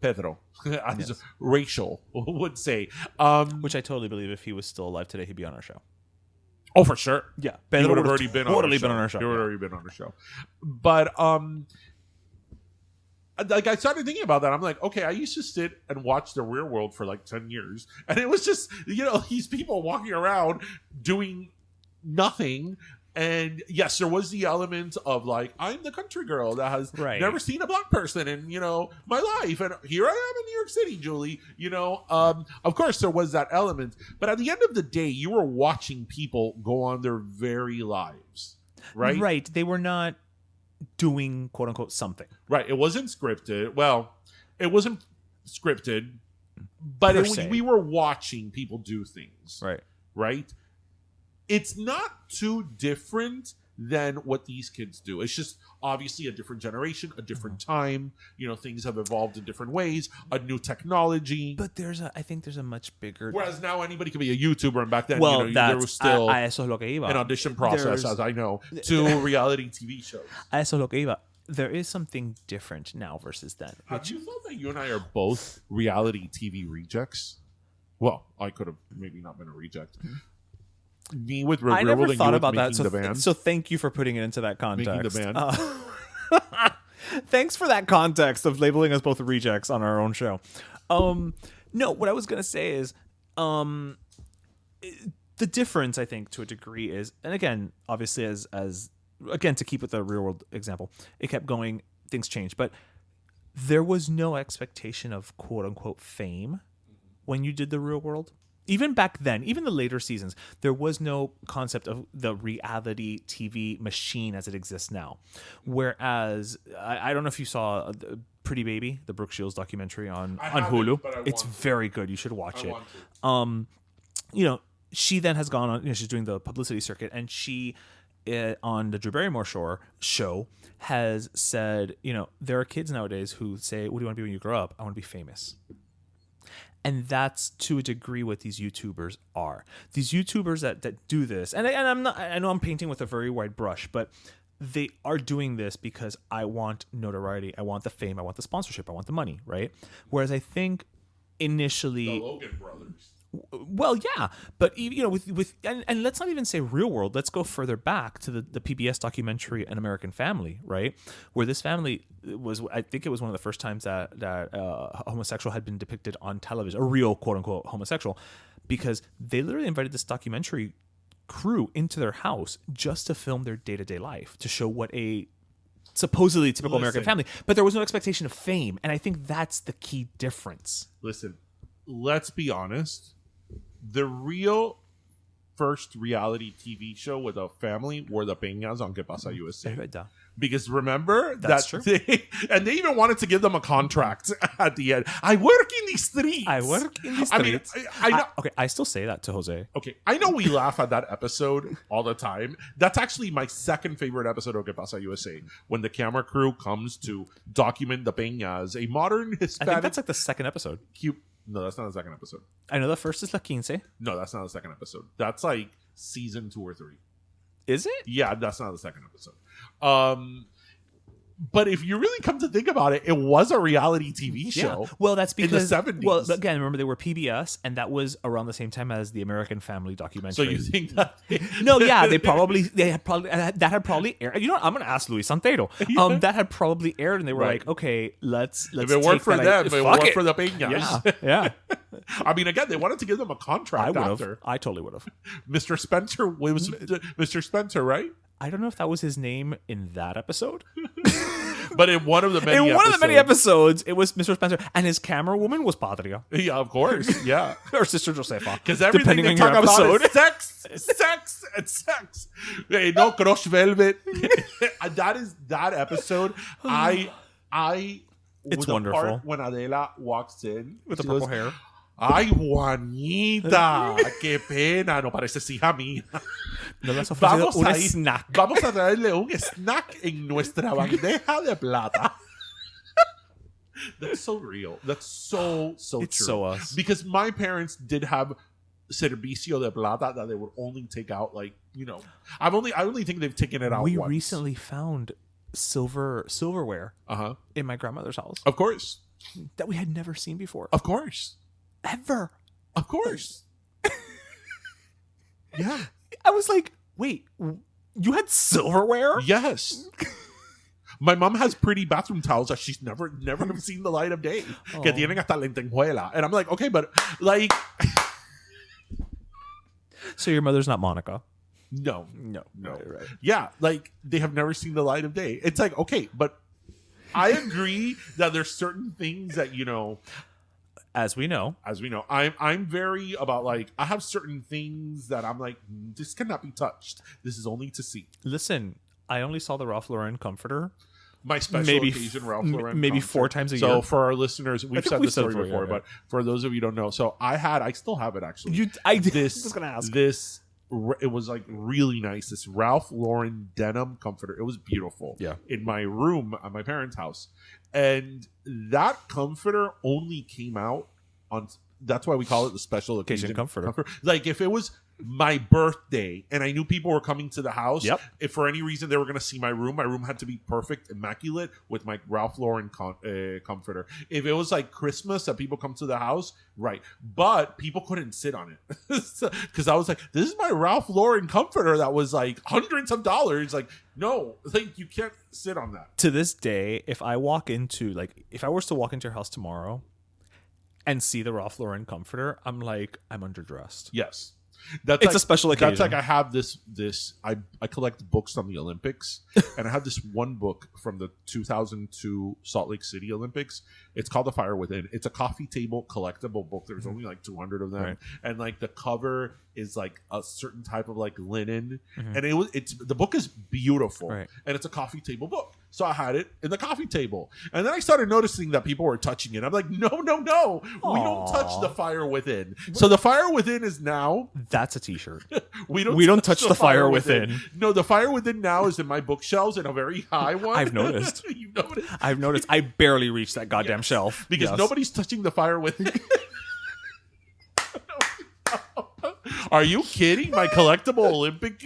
Pedro, as Rachel would say. Which I totally believe if he was still alive today, he'd be on our show. Oh, for sure. Yeah. He Pedro would have would've already been totally on our show. been on our show. He would have already been on our show. But, like, I started thinking about that. I'm like, okay, I used to sit and watch The Real World for like 10 years. And it was just, these people walking around doing nothing. And yes, there was the element of like, I'm the country girl that has never seen a black person in, my life. And here I am in New York City, Julie. Of course there was that element. But at the end of the day, you were watching people go on their very lives, right? Right. They were not doing quote unquote something. Right. It wasn't scripted. Well, it wasn't scripted, but we were watching people do things. Right. Right. It's not too different than what these kids do. It's just obviously a different generation, a different time. Things have evolved in different ways, a new technology. But I think there's a much bigger. Whereas now anybody can be a YouTuber, and back then, there was still a eso es lo que iba. an audition process, as I know, to reality TV shows. A eso es lo que iba. There is something different now versus then. Have you thought that you and I are both reality TV rejects? Well, I could have maybe not been a reject. Me with Real I never World thought and you about with that. Making the Band. So thank you for putting it into that context. Making the Band. Thanks for that context of labeling us both rejects on our own show. No, what I was gonna say is, the difference I think to a degree is, and again, obviously as again to keep with the Real World example, it kept going. Things changed, but there was no expectation of quote unquote fame when you did the Real World. Even back then, even the later seasons, there was no concept of the reality TV machine as it exists now. Whereas, I don't know if you saw Pretty Baby, the Brooke Shields documentary on Hulu. It's very good. You should watch it. She then has gone on, she's doing the publicity circuit, and she, on the Drew Barrymore show, has said, there are kids nowadays who say, what do you want to be when you grow up? I want to be famous. And that's to a degree what these YouTubers are. These YouTubers that do this, and I know I'm painting with a very wide brush, but they are doing this because I want notoriety, I want the fame, I want the sponsorship, I want the money, right? Whereas I think initially, the Logan brothers. Well, yeah, but with and let's not even say Real World. Let's go further back to the PBS documentary An American Family, right? Where this family was, I think it was one of the first times that a homosexual had been depicted on television, a real quote unquote homosexual, because they literally invited this documentary crew into their house just to film their day-to-day life, to show what a supposedly typical American family, but there was no expectation of fame, and I think that's the key difference. Listen, let's be honest. The real first reality TV show with a family were the Peñas on Que Pasa USA. Because remember that's true. They even wanted to give them a contract at the end. I work in the streets. I mean, I know. Okay, I still say that to Jose. Okay, I know we laugh at that episode all the time. That's actually my second favorite episode of Que Pasa USA, when the camera crew comes to document the Peñas, a modern Hispanic. I think that's like the second episode. No, that's not the second episode. I know the first is La Quince. No, that's not the second episode. That's like season 2 or 3. Is it? Yeah, that's not the second episode. But if you really come to think about it, it was a reality TV show. Yeah. Well, that's because in the 70s. Well, again, remember they were PBS, and that was around the same time as the American Family documentary. So you think that? No, yeah, that had probably aired. You know what? I'm going to ask Luis Santero. That had probably aired, and they were like, okay, let's. If it worked for them, it worked for the Peñas. Yeah. I mean, again, they wanted to give them a contract after. I totally would have. Mr. Spencer was Mr. Spencer, right? I don't know if that was his name in that episode. But in one of the many episodes, it was Mr. Spencer, and his camera woman was Patria. Yeah, of course. Yeah. Or Sister Josefa. Because everything they talk about is sex, and sex. Hey, no Crush Velvet. that episode. It's wonderful. Part when Adela walks in with the purple hair. Ay, Juanita, qué pena, no pareces hija mía. No le has ofrecido un snack. Vamos a traerle un snack en nuestra bandeja de plata. That's so real. That's so it's true. So us. Because my parents did have servicio de plata that they would only take out like, I only think they've taken it out We once. recently found silverware in my grandmother's house Of course. that we had never seen before. Of course. Ever. Of course. Yeah. I was like, wait, you had silverware? Yes. My mom has pretty bathroom towels that she's never seen the light of day. Que tienen hasta lentejuela. And I'm like, okay, but like... So your mother's not Monica? No. Right. Yeah, like they have never seen the light of day. It's like, okay, but I agree that there's certain things that, As we know, I'm very about like, I have certain things that I'm like, this cannot be touched. This is only to see. listen, I only saw the Ralph Lauren comforter My special occasion Ralph Lauren. maybe comfort. 4 times a So year. for our listeners, we've said this story before, yeah. but for those of you who don't know, so I still have it actually. I was gonna ask. It was like really nice. This Ralph Lauren denim comforter. It was beautiful. Yeah. In my room at my parents' house, and that comforter only came out on. That's why we call it the special occasion comforter. Like if it was my birthday and I knew people were coming to the house, if for any reason they were going to see my room had to be perfect, immaculate with my Ralph Lauren comforter. If it was like Christmas that people come to the house, right. But people couldn't sit on it. Because I was like, this is my Ralph Lauren comforter that was like hundreds of dollars. Like, no, like you can't sit on that. To this day, if I was to walk into your house tomorrow and see the Ralph Lauren comforter, I'm like, I'm underdressed. Yes. It's a special occasion. That's like I have this I collect books from the Olympics, and I have this one book from the 2002 Salt Lake City Olympics. It's called The Fire Within. It's a coffee table collectible book. There's only like 200 of them, Right. and like the cover is like a certain type of like linen, and the book is beautiful, Right. and it's a coffee table book. So I had it in the coffee table, and then I started noticing that people were touching it. I'm like, no, we don't touch The Fire Within. So The Fire Within is now. That's a t-shirt. We don't touch the fire within. No, The Fire Within now is in my bookshelves in a very high one. I've noticed. You've noticed. I've noticed. I barely reached that goddamn shelf. Because Yes. nobody's touching The Fire Within. Are you kidding? My collectible Olympic.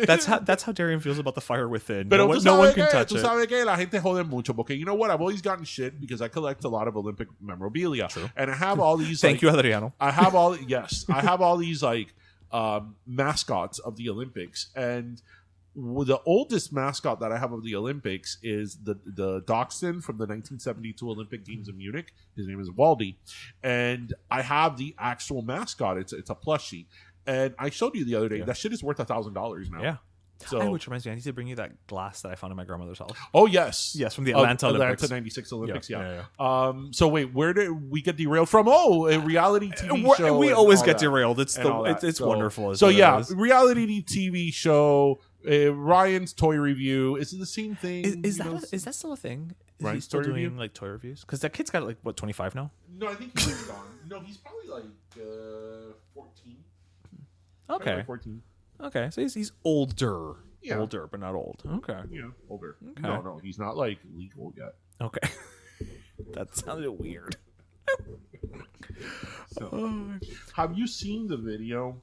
That's how Darian feels about the fire within. Pero No one can touch tú it. sabes que la gente jode mucho. Porque you know what? I've always gotten shit because I collect a lot of Olympic memorabilia. True. And I have all these. Thank you, Adriano. I have all these like mascots of the Olympics, and the oldest mascot that I have of the Olympics is the Dachshund from the 1972 Olympic Games in Munich. His name is Waldy, and I have the actual mascot. It's a plushie, and I showed you the other day. Yeah. That shit is worth $1,000 now. Yeah. So, Which reminds me, I need to bring you that glass that I found in my grandmother's house. oh yes, Yes, from the Atlanta Olympics. Atlanta '96 Olympics. Yeah. So wait, where did we get derailed from? Oh, a reality TV show. We and always all get that. derailed. It's And all that. it's So- wonderful. is So what it yeah, is. reality TV show. Ryan's toy review. Is it the same thing? Is that still a thing? Is Ryan's he still toy doing review? like toy reviews? Because that kid's got like what 25 now. No, I think he's gone. No, he's probably like 14. Probably Okay, like 14. okay. So he's older, Yeah. older but not old. Okay, Yeah, older. Okay. No, he's not like legal yet. okay. That sounded weird. So, have you seen the video?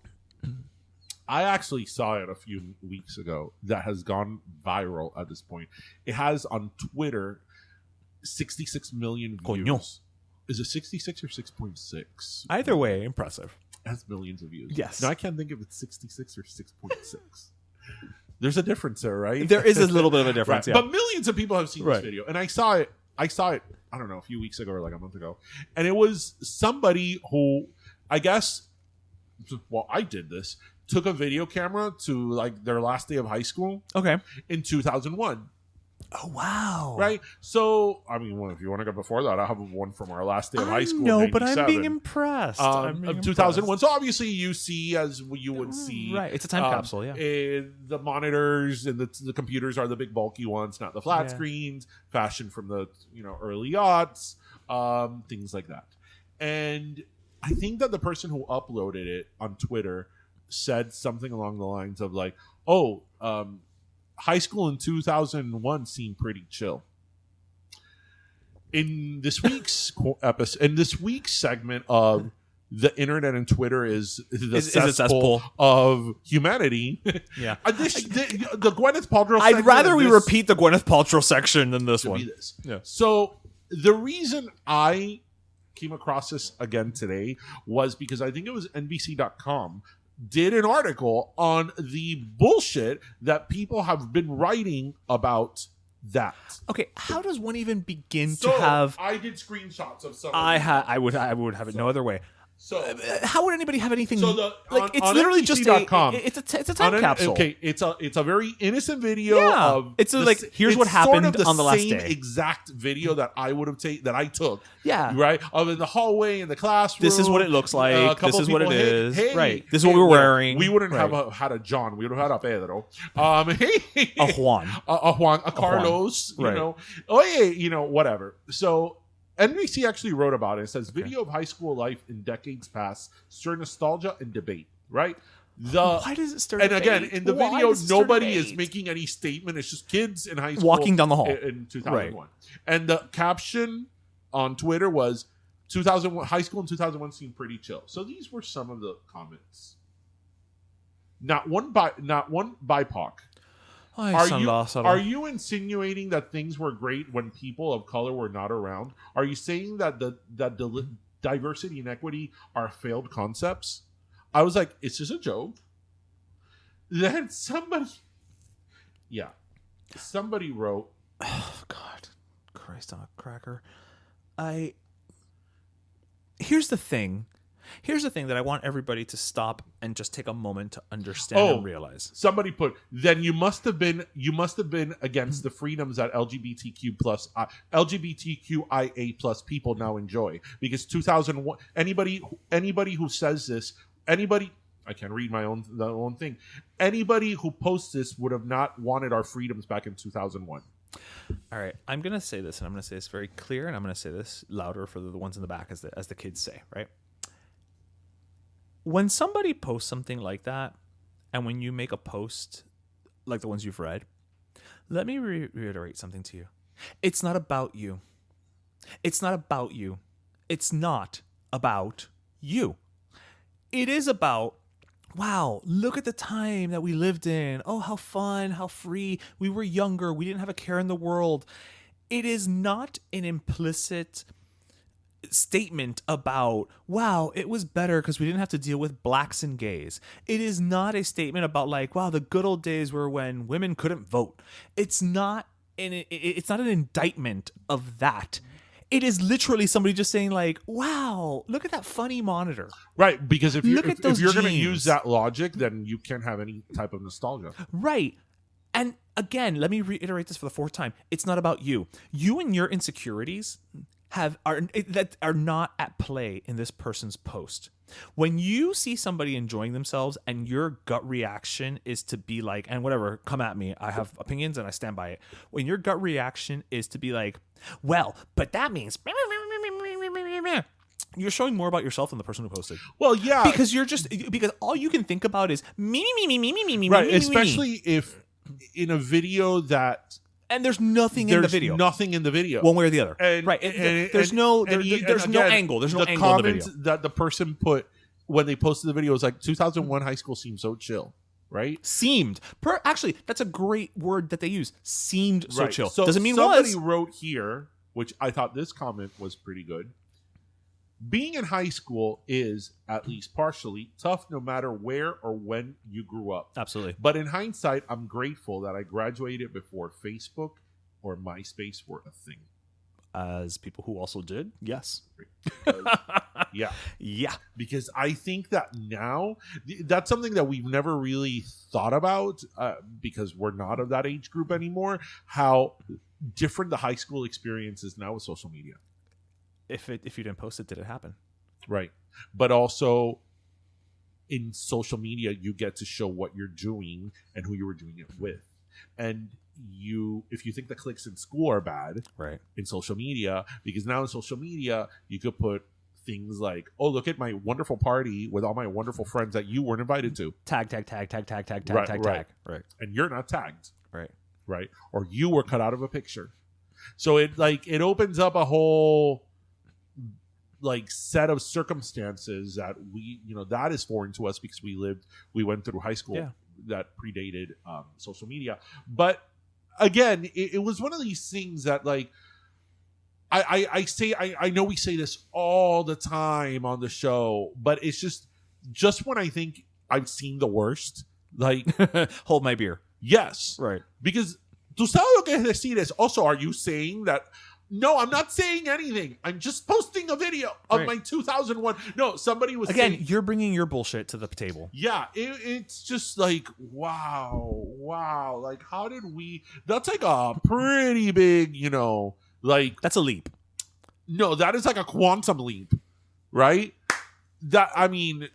I actually saw it a few weeks ago that has gone viral at this point. It has on Twitter 66 million views. Coño. Is it 66 or 6.6? Either way, impressive. It has millions of views. Yes. Now I can't think if it's 66 or 6.6. There's a difference there, right? There is a little bit of a difference, Right. yeah. But millions of people have seen this Right. video. And I saw it, I don't know, a few weeks ago or like a month ago. And it was somebody who, I guess, well, I did this, took a video camera to like their last day of high school Okay. in 2001. Oh wow. Right? So, I mean, well, if you want to go before that, I have one from our last day of high school. No, but I'm 97. being impressed. Of 2001. So obviously you see as you would see. Right. It's a time capsule, yeah. The monitors and the computers are the big bulky ones, not the flat Yeah. screens, fashion from the early aughts, things like that. And I think that the person who uploaded it on Twitter said something along the lines of like, oh, high school in 2001 seemed pretty chill. In this week's episode, in this week's segment of the internet and Twitter is the Is a cesspool of humanity. Yeah. The Gwyneth Paltrow. I'd rather we repeat the Gwyneth Paltrow section than this one. Yeah. So the reason I came across this again today was because I think it was NBC.com did an article on the bullshit that people have been writing about that. Okay, how does one even begin So to have? I did screenshots of some. I would have it no other way. So How would anybody have anything on it's literally just NBC.com, it's a time capsule. Okay, it's a very innocent video. Yeah. Of It's here's what happened on the last same day. exact video that I would have that I took. Yeah. Right. Of in the hallway in the classroom. This is what it looks like. A couple This is what it people, is. Hey, Right. This is what we were wearing. We wouldn't Right. have had a John. We would have had a Pedro. Hey, A Juan. a Juan, a Carlos. Right. You know. Oh yeah. You know. Whatever. So. NBC actually wrote about it. It says, video of high school life in decades past stir nostalgia and debate, right? Why does it stir And debate? again, in the Why video, does it stir nobody is debate? making any statement. It's just kids in high school. Walking down the hall. In 2001. And the caption on Twitter was, 2001 high school in 2001 seemed pretty chill. So these were some of the comments. Not one BIPOC. Are you insinuating that things were great when people of color were not around? Are you saying that the diversity and equity are failed concepts? I was like, it's just a joke. Then somebody wrote, Oh God, Christ on a cracker. Here's the thing that I want everybody to stop and just take a moment to understand and realize. Somebody put, then you must have been against the freedoms that LGBTQIA plus people now enjoy. Because 2001, anybody who says this, I can't read my own thing. Anybody who posts this would have not wanted our freedoms back in 2001. All right, I'm going to say this, and I'm going to say this very clear, and I'm going to say this louder for the ones in the back, as the kids say, right? When somebody posts something like that, and when you make a post like the ones you've read, let me reiterate something to you. It's not about you. It's not about you. It's not about you. It is about, wow, look at the time that we lived in. Oh, how fun, how free. We were younger. We didn't have a care in the world. It is not an implicit statement about, wow, it was better because we didn't have to deal with blacks and gays. It is not a statement about like, wow, the good old days were when women couldn't vote. It's not an indictment of that. It is literally somebody just saying like, wow, look at that funny monitor. Right, because if you're going to jeans. use that logic, then you can't have any type of nostalgia. Right. And again, let me reiterate this for the fourth time. It's not about you. You and your insecurities that are not at play in this person's post. When you see somebody enjoying themselves and your gut reaction is to be like, and whatever, come at me, I have opinions and I stand by it. When your gut reaction is to be like, well, but that means you're showing more about yourself than the person who posted. Well, yeah. Because all you can think about is me. Right, especially if in a video that and there's nothing in the video. Nothing in the video. One way or the other. And, right. There's no angle. There's no angle in the comments video. that the person put when they posted the video was like, 2001 high school seemed so chill, right? Seemed. Actually, that's a great word that they use. Seemed so chill. So doesn't mean somebody was. wrote here, which I thought this comment was pretty good. Being in high school is, at least partially, tough no matter where or when you grew up. Absolutely. But in hindsight, I'm grateful that I graduated before Facebook or MySpace were a thing. As people who also did, yes. Yeah. Yeah. Because I think that now, that's something that we've never really thought about because we're not of that age group anymore, how different the high school experience is now with social media. If you didn't post it, did it happen? Right. But also in social media, you get to show what you're doing and who you were doing it with. And if you think the clicks in school are bad, right, in social media, because now in social media, you could put things like, oh, look at my wonderful party with all my wonderful friends that you weren't invited to. Tag. Right. And you're not tagged. Right. Or you were cut out of a picture. So it opens up a whole like set of circumstances that that is foreign to us because we went through high school that predated social media. But again, it was one of these things that like I know we say this all the time on the show, but it's just when I think I've seen the worst, like hold my beer. Yes, Right. Because tú sabes lo que es decir es also, are you saying that? No, I'm not saying anything. I'm just posting a video of my 2001. No, somebody was again. saying, You're bringing your bullshit to the table. Yeah, it's just like wow. Like, how did we? That's like a pretty big, like That's a leap. no, that is like a quantum leap, right? That I mean.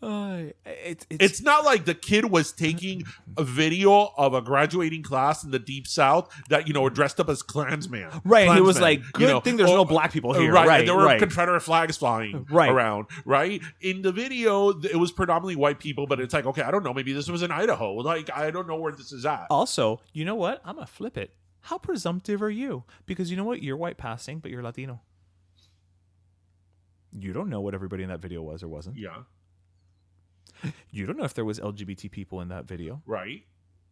It's not like the kid was taking a video of a graduating class in the Deep South that were dressed up as Klansmen. Right. He was like, good thing there's no black people here. Right. And there were Confederate flags flying Right. around. Right. In the video, it was predominantly white people, but it's like, okay, I don't know. Maybe this was in Idaho. Like, I don't know where this is at. Also, you know what? I'm gonna flip it. How presumptive are you? Because you know what? You're white passing, but you're Latino. You don't know what everybody in that video was or wasn't. Yeah. You don't know if there was LGBT people in that video. Right.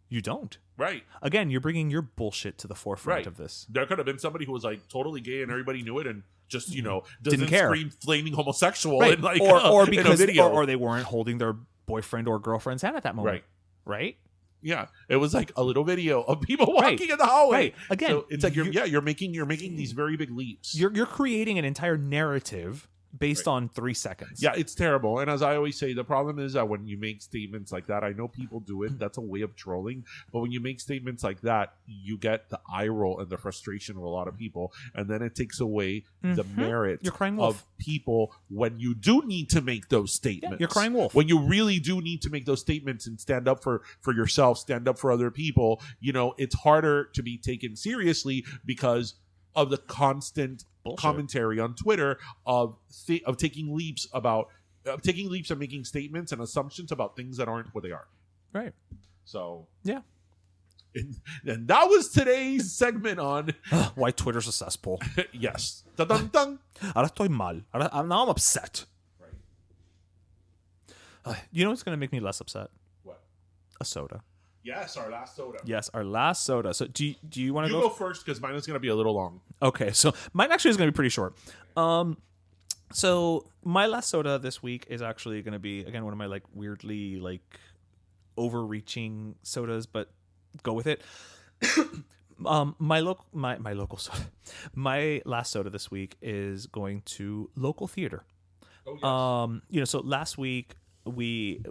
You don't. Right. Again, you're bringing your bullshit to the forefront of this. There could have been somebody who was like totally gay and everybody knew it and just, doesn't Didn't care. scream flaming homosexual Right. in like or in a because video. or they weren't holding their boyfriend or girlfriend's hand at that moment. Right? Yeah, it was like a little video of people walking in the hallway. Right. Again, so it's like you're making these very big leaps. You're creating an entire narrative based on 3 seconds. Yeah, it's terrible. And as I always say, the problem is that when you make statements like that, I know people do it. That's a way of trolling. But when you make statements like that, you get the eye roll and the frustration of a lot of people. And then it takes away the merit You're crying wolf. of people when you do need to make those statements. Yeah, you're crying wolf. When you really do need to make those statements and stand up for yourself, stand up for other people, it's harder to be taken seriously because of the constant commentary on Twitter of taking leaps and making statements and assumptions about things that aren't what they are. Right. So yeah. And that was today's segment on why Twitter's a cesspool. Yes. Dun-dun-dun. Ahora estoy mal. Now I'm upset. Right. You know what's going to make me less upset? What? A soda. Yes, our last soda. Yes, our last soda. So do you want to go first because mine is going to be a little long. Okay, so mine actually is going to be pretty short. So my last soda this week is actually going to be, again, one of my like weirdly like overreaching sodas, but go with it. My local soda. My last soda this week is going to local theater. Oh, yes. So last week we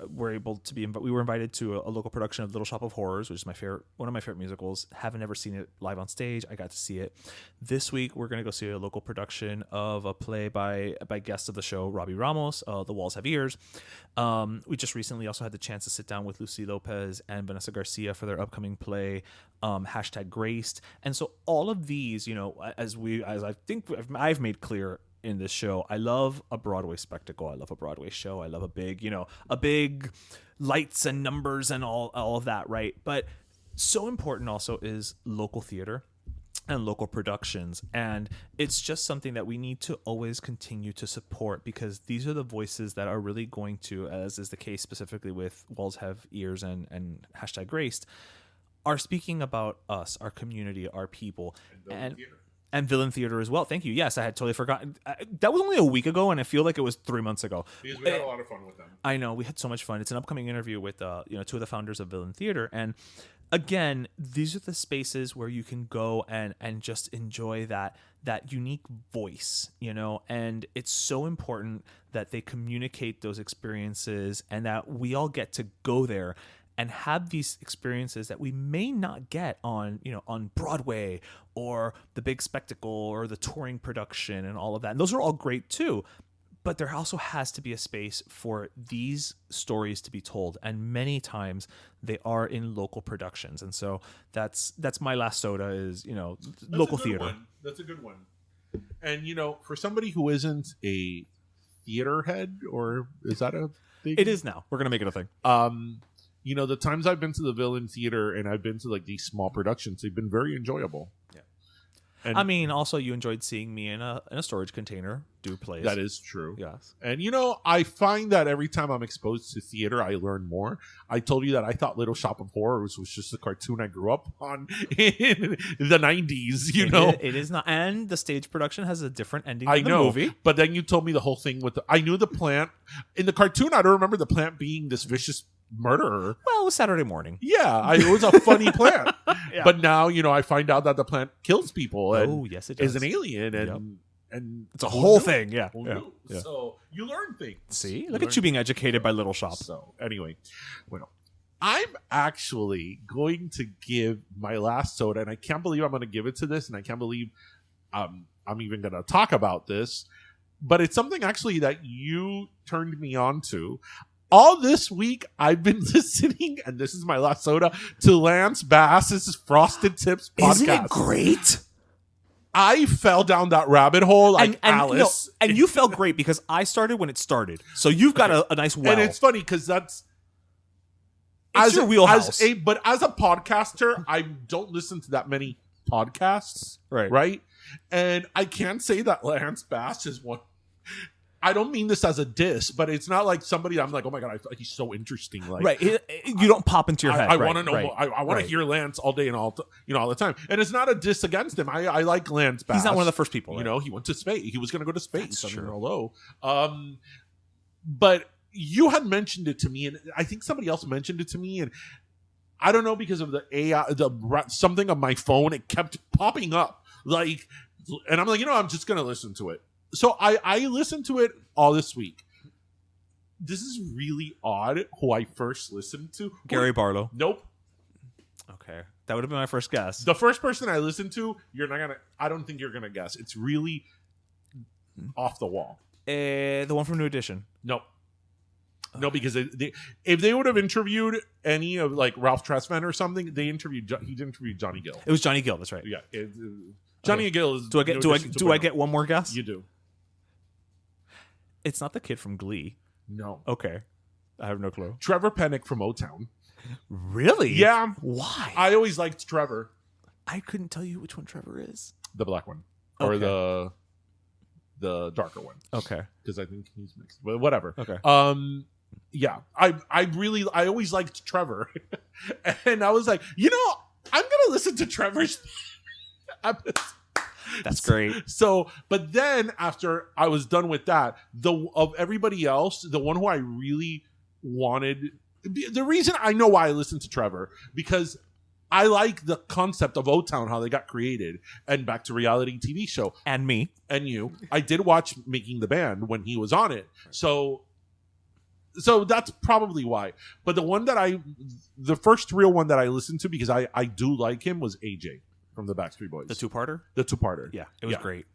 were able to we were invited to a local production of Little Shop of Horrors, which is one of my favorite musicals. Haven't ever seen it live on stage. I got to see it this week. We're gonna go see a local production of a play by guest of the show, Robbie Ramos, The Walls Have Ears. We just recently also had the chance to sit down with Lucy Lopez and Vanessa Garcia for their upcoming play, #Graced. And so all of these, as I think I've made clear in this show, I love a Broadway spectacle. I love a Broadway show. I love a big lights and numbers and all of that, right? But so important also is local theater and local productions. And it's just something that we need to always continue to support, because these are the voices that are really going to, as is the case specifically with Walls Have Ears and #Graced, are speaking about us, our community, our people. And Villain Theater as well. Thank you. Yes, I had totally forgotten. That was only a week ago, and I feel like it was 3 months ago. Because we had a lot of fun with them. I know. We had so much fun. It's an upcoming interview with two of the founders of Villain Theater. And again, these are the spaces where you can go and just enjoy that unique voice, and it's so important that they communicate those experiences and that we all get to go there and have these experiences that we may not get on Broadway or the big spectacle or the touring production and all of that. And those are all great too. But there also has to be a space for these stories to be told. And many times they are in local productions. And so that's my last soda is, local theater. That's a good one. And, for somebody who isn't a theater head, or is that a big... It is now. We're going to make it a thing. The times I've been to the Villain Theater and I've been to like these small productions, they've been very enjoyable. Yeah. And I mean, also you enjoyed seeing me in a storage container do plays. That is true. Yes. And I find that every time I'm exposed to theater, I learn more. I told you that I thought Little Shop of Horrors was just a cartoon I grew up on in the 90s, It is not. And the stage production has a different ending I than know. the movie. But then you told me the whole thing with I knew the plant. In the cartoon, I don't remember the plant being this vicious murderer. Well, it was Saturday morning. Yeah, it was a funny plant. Yeah. But now, I find out that the plant kills people and Oh, yes, it does. is an alien. And It's a who whole knew? thing. Yeah. Who Yeah. knew? Yeah. So you learn things. See? You Look learn at you being educated by Little Shop. So anyway, I'm actually going to give my last soda, and I can't believe I'm going to give it to this, and I can't believe I'm even going to talk about this, but it's something actually that you turned me on to. All this week, I've been listening, and this is my last soda, to Lance Bass's Frosted Tips podcast. Isn't it great? I fell down that rabbit hole like and Alice. No, and you felt great because I started when it started. So you've got a nice well. And it's funny because that's It's your wheelhouse. But as a podcaster, I don't listen to that many podcasts. Right. And I can't say that Lance Bass is one. I don't mean this as a diss, but it's not like somebody I'm like, oh my God, he's so interesting. Like, Right. You don't pop into your head. I Right, want to know right, more. I want right. to hear Lance all day and all the time. And it's not a diss against him. I like Lance Bass. He's not one of the first people. Right? He went to space. He was going to go to space. That's true. Hello. But you had mentioned it to me, and I think somebody else mentioned it to me, and I don't know, because of the AI, something on my phone, it kept popping up. Like, and I'm like, I'm just going to listen to it. So I listened to it all this week. This is really odd who I first listened to. Gary Barlow. Nope. Okay. That would have been my first guess. The first person I listened to, I don't think you're going to guess. It's really off the wall. The one from New Edition. Nope. No, because if they would have interviewed any of like Ralph Tresvant or something, he interviewed Johnny Gill. It was Johnny Gill. That's right. Yeah, Johnny Gill is. Do I get one more guess? You do. It's not the kid from Glee. No. Okay. I have no clue. Trevor Pennick from O-Town. Really? Yeah. Why? I always liked Trevor. I couldn't tell you which one Trevor is. The black one, or Okay. the darker one. Okay. Because I think he's mixed, but whatever. Okay. Yeah, I always liked Trevor, and I was like, I'm gonna listen to Trevor's. That's great. So, but then after I was done with that, of everybody else, the one who I really wanted, the reason I know why I listened to Trevor, because I like the concept of O-Town, how they got created, and back to reality TV show. And me. And you. I did watch Making the Band when he was on it. So that's probably why. But the first real one that I listened to, because I do like him, was AJ from the Backstreet Boys. The two-parter? The two-parter. Yeah, it was great.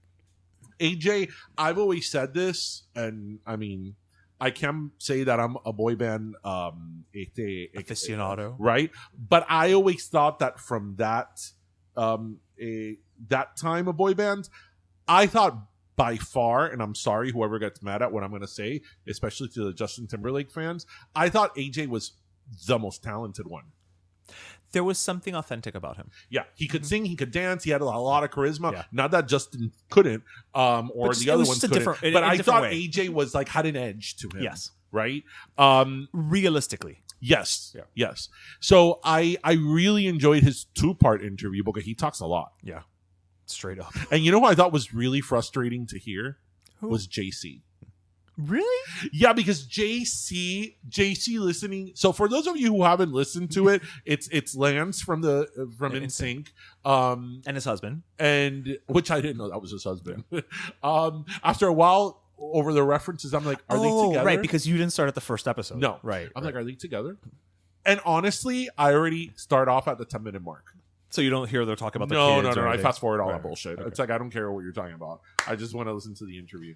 AJ, I've always said this, and I mean, I can say that I'm a boy band Aficionado. right? But I always thought that from that that time of boy bands, I thought by far, and I'm sorry whoever gets mad at what I'm going to say, especially to the Justin Timberlake fans, I thought AJ was the most talented one. There was something authentic about him. Yeah, he could sing, he could dance, he had a lot of charisma. Yeah. Not that Justin couldn't, or But the it other was ones just a couldn't. different- But in a I different thought way. AJ was like had an edge to him. Yes. Right. Realistically. Yes. Yeah. Yes. So I really enjoyed his 2-part interview because he talks a lot. Yeah. Straight up. And you know who I thought was really frustrating to hear? Who? Was JC. Really? Yeah, because JC listening. So for those of you who haven't listened to it, it's Lance from NSYNC, And his husband. and which I didn't know that was his husband. After a while, over the references, I'm like, are they together? Right, because you didn't start at the first episode. No. Right. I'm like, are they together? And honestly, I already start off at the 10-minute mark. So you don't hear them talk about the No. kids or I anything? fast forward all that Right. bullshit. Okay. It's like I don't care what you're talking about. I just want to listen to the interview.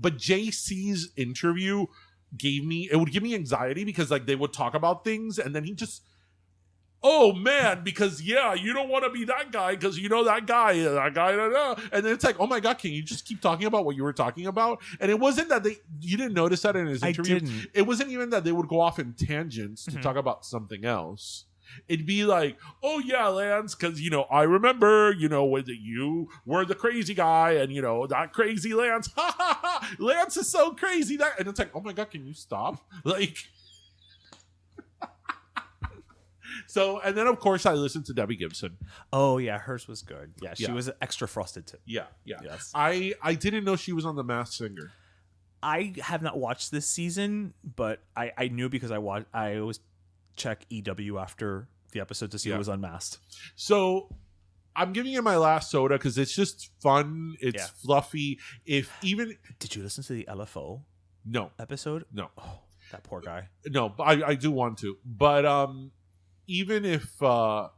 But JC's interview would give me anxiety because like they would talk about things and then he just, oh man, because yeah, you don't want to be that guy because you know that guy, da, da. And then it's like, oh my God, can you just keep talking about what you were talking about? And it wasn't that you didn't notice that in his interview. I didn't. It wasn't even that they would go off in tangents to talk about something else. It'd be like, oh yeah, Lance, because I remember, when you were the crazy guy, and that crazy Lance, ha ha ha, Lance is so crazy that, and it's like, oh my god, can you stop? Like, so, and then of course I listened to Debbie Gibson. Oh yeah, hers was good. Yeah, she Yeah. was extra frosted too. Yeah. Yes. I didn't know she was on The Masked Singer. I have not watched this season, but I knew because I always check EW after the episode to see who was unmasked. So I'm giving it my last soda because it's just fun. It's fluffy. Did you listen to the LFO no episode? No. Oh, that poor guy. No, but I do want to. But even if that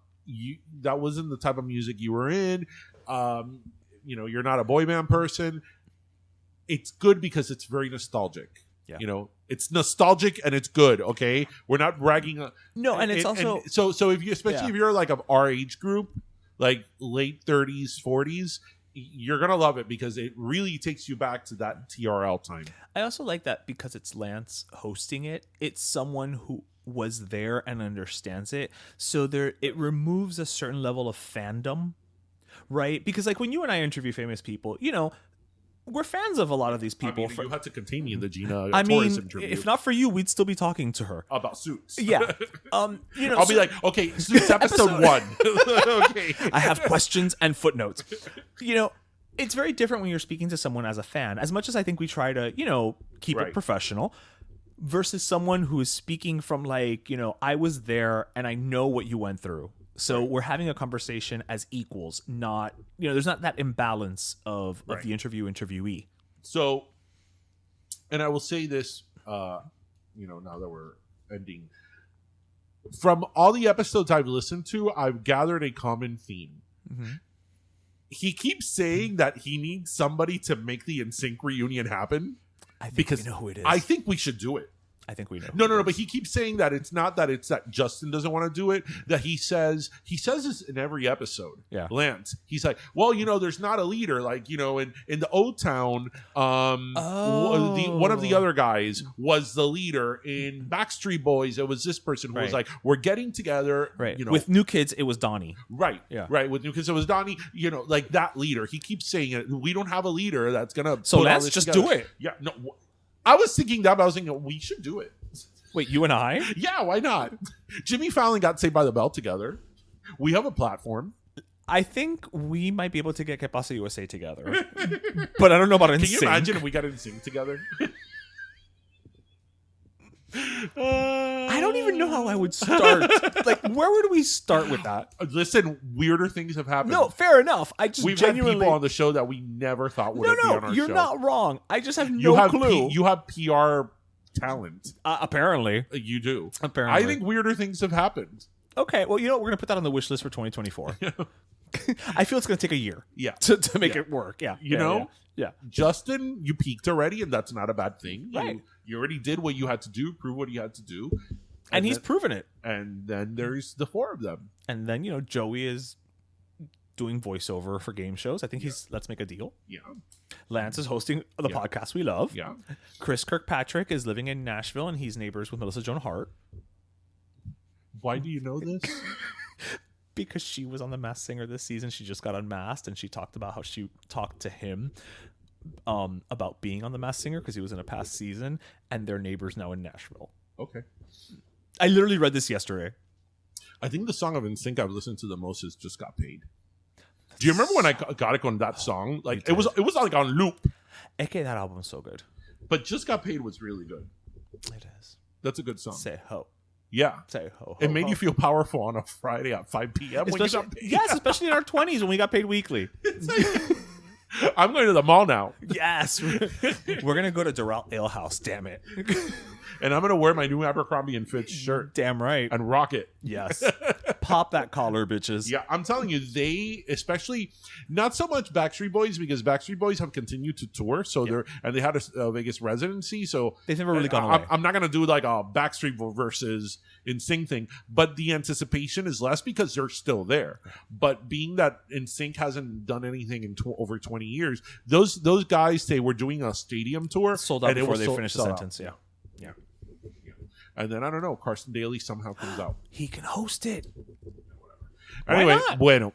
wasn't the type of music you were in, you're not a boy band person. It's good because it's very nostalgic. Yeah. It's nostalgic and it's good. Okay, we're not bragging. No, and it's also so if you, especially if you're like of our age group, like late 30s, 40s, you're gonna love it because it really takes you back to that TRL time. I also like that because it's Lance hosting it. It's someone who was there and understands it. So it removes a certain level of fandom, right? Because like when you and I interview famous people, we're fans of a lot of these people. You had to contain me in the Gina I Torres mean, interview. If not for you, we'd still be talking to her about Suits. Yeah. I'll be like, okay, Suits episode 1. Okay. I have questions and footnotes. It's very different when you're speaking to someone as a fan. As much as I think we try to, keep it professional, versus someone who is speaking from like, I was there and I know what you went through. So we're having a conversation as equals, not, there's not that imbalance of the interviewee. So, and I will say this, now that we're ending, from all the episodes I've listened to, I've gathered a common theme. Mm-hmm. He keeps saying that he needs somebody to make the NSYNC reunion happen. I think we know who it is. I think we should do it. I think we know. No. But he keeps saying that it's not that it's that Justin doesn't want to do it. That he says this in every episode. Yeah, Lance. He's like, well, there's not a leader. Like, in the O Town, one of the other guys was the leader. In Backstreet Boys, it was this person who was like, we're getting together. Right. With New Kids, it was Donnie. Right. Yeah. Right. With New Kids, it was Donnie. Like that leader. He keeps saying it. We don't have a leader that's gonna. So let's just together. Do it. Yeah. No. I was thinking that, but I was thinking we should do it. Wait, you and I? Yeah, why not? Jimmy Fallon got Saved by the Bell together. We have a platform. I think we might be able to get Que Pasa USA together. But I don't know about NSYNC. Can you imagine if we got NSYNC together? I don't even know how I would start. Like, where would we start with that? Listen, weirder things have happened. No, fair enough. We've genuinely had people on the show that we never thought would be on our show. You're not wrong. I just have no clue. You have PR talent. Apparently. You do. Apparently. I think weirder things have happened. Okay, well, we're going to put that on the wish list for 2024. I feel it's going to take a year to make it work. Yeah. Yeah. Justin, you peaked already, and that's not a bad thing. Right. You already did what you had to do, prove what you had to do. And he's proven it. And then there's the 4 of them. And then, Joey is doing voiceover for game shows. I think he's Let's Make a Deal. Yeah. Lance is hosting the podcast we love. Yeah. Chris Kirkpatrick is living in Nashville, and he's neighbors with Melissa Joan Hart. Why do you know this? Because she was on The Masked Singer this season. She just got unmasked, and she talked about how she talked to him about being on The Masked Singer because he was in a past season, and their neighbors now in Nashville. Okay. I literally read this yesterday. I think the song of NSYNC I've listened to the most is Just Got Paid. Do you remember when I got it on that song? Like it was like on loop. AK, that album's so good. But Just Got Paid was really good. It is. That's a good song. Say ho. Yeah. Say ho. It made you feel powerful on a Friday at 5 p.m. when you got paid. Yes, especially in our 20s when we got paid weekly. I'm going to the mall now. Yes. We're going to go to Doral Ale House, damn it. And I'm going to wear my new Abercrombie & Fitch shirt. Damn right. And rock it. Yes. Pop that collar, bitches. Yeah, I'm telling you, they, especially, not so much Backstreet Boys, because Backstreet Boys have continued to tour, so they had a Vegas residency, so they've never really gone away. I'm not going to do like a Backstreet versus NSYNC thing, but the anticipation is less because they're still there. But being that NSYNC hasn't done anything in over 20 years, those guys say we're doing a stadium tour. Sold out before they finish the sentence, yeah. and then I don't know, Carson Daly somehow comes out. He can host it. Anyway, not? bueno.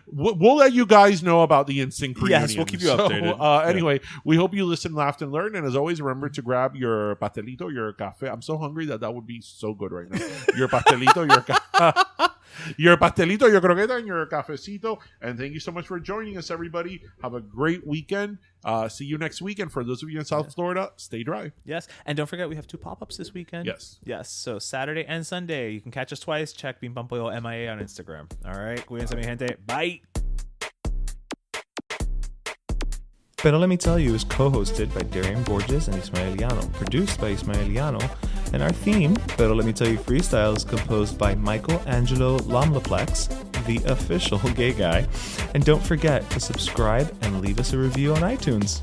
We'll let you guys know about the NSYNC reunion. Yes, we'll keep you updated. Anyway, we hope you listened, laughed, and learned. And as always, remember to grab your pastelito, your café. I'm so hungry that would be so good right now. Your pastelito, your pastelito, your croqueta, and your cafecito. And thank you so much for joining us, everybody. Have a great weekend. See you next week. And for those of you in South Florida, stay dry. Yes. And don't forget, we have 2 pop-ups this weekend. Yes. Yes. So Saturday and Sunday. You can catch us twice. Check Bean Pampoyo MIA on Instagram. All right. Cuídense, mi gente. Bye. Pero Let Me Tell You is co-hosted by Darian Borges and Ismaeliano, produced by Ismaeliano, and our theme, Pero Let Me Tell You Freestyle, is composed by Michael Angelo Lomlaplex, the official gay guy. And don't forget to subscribe and leave us a review on iTunes.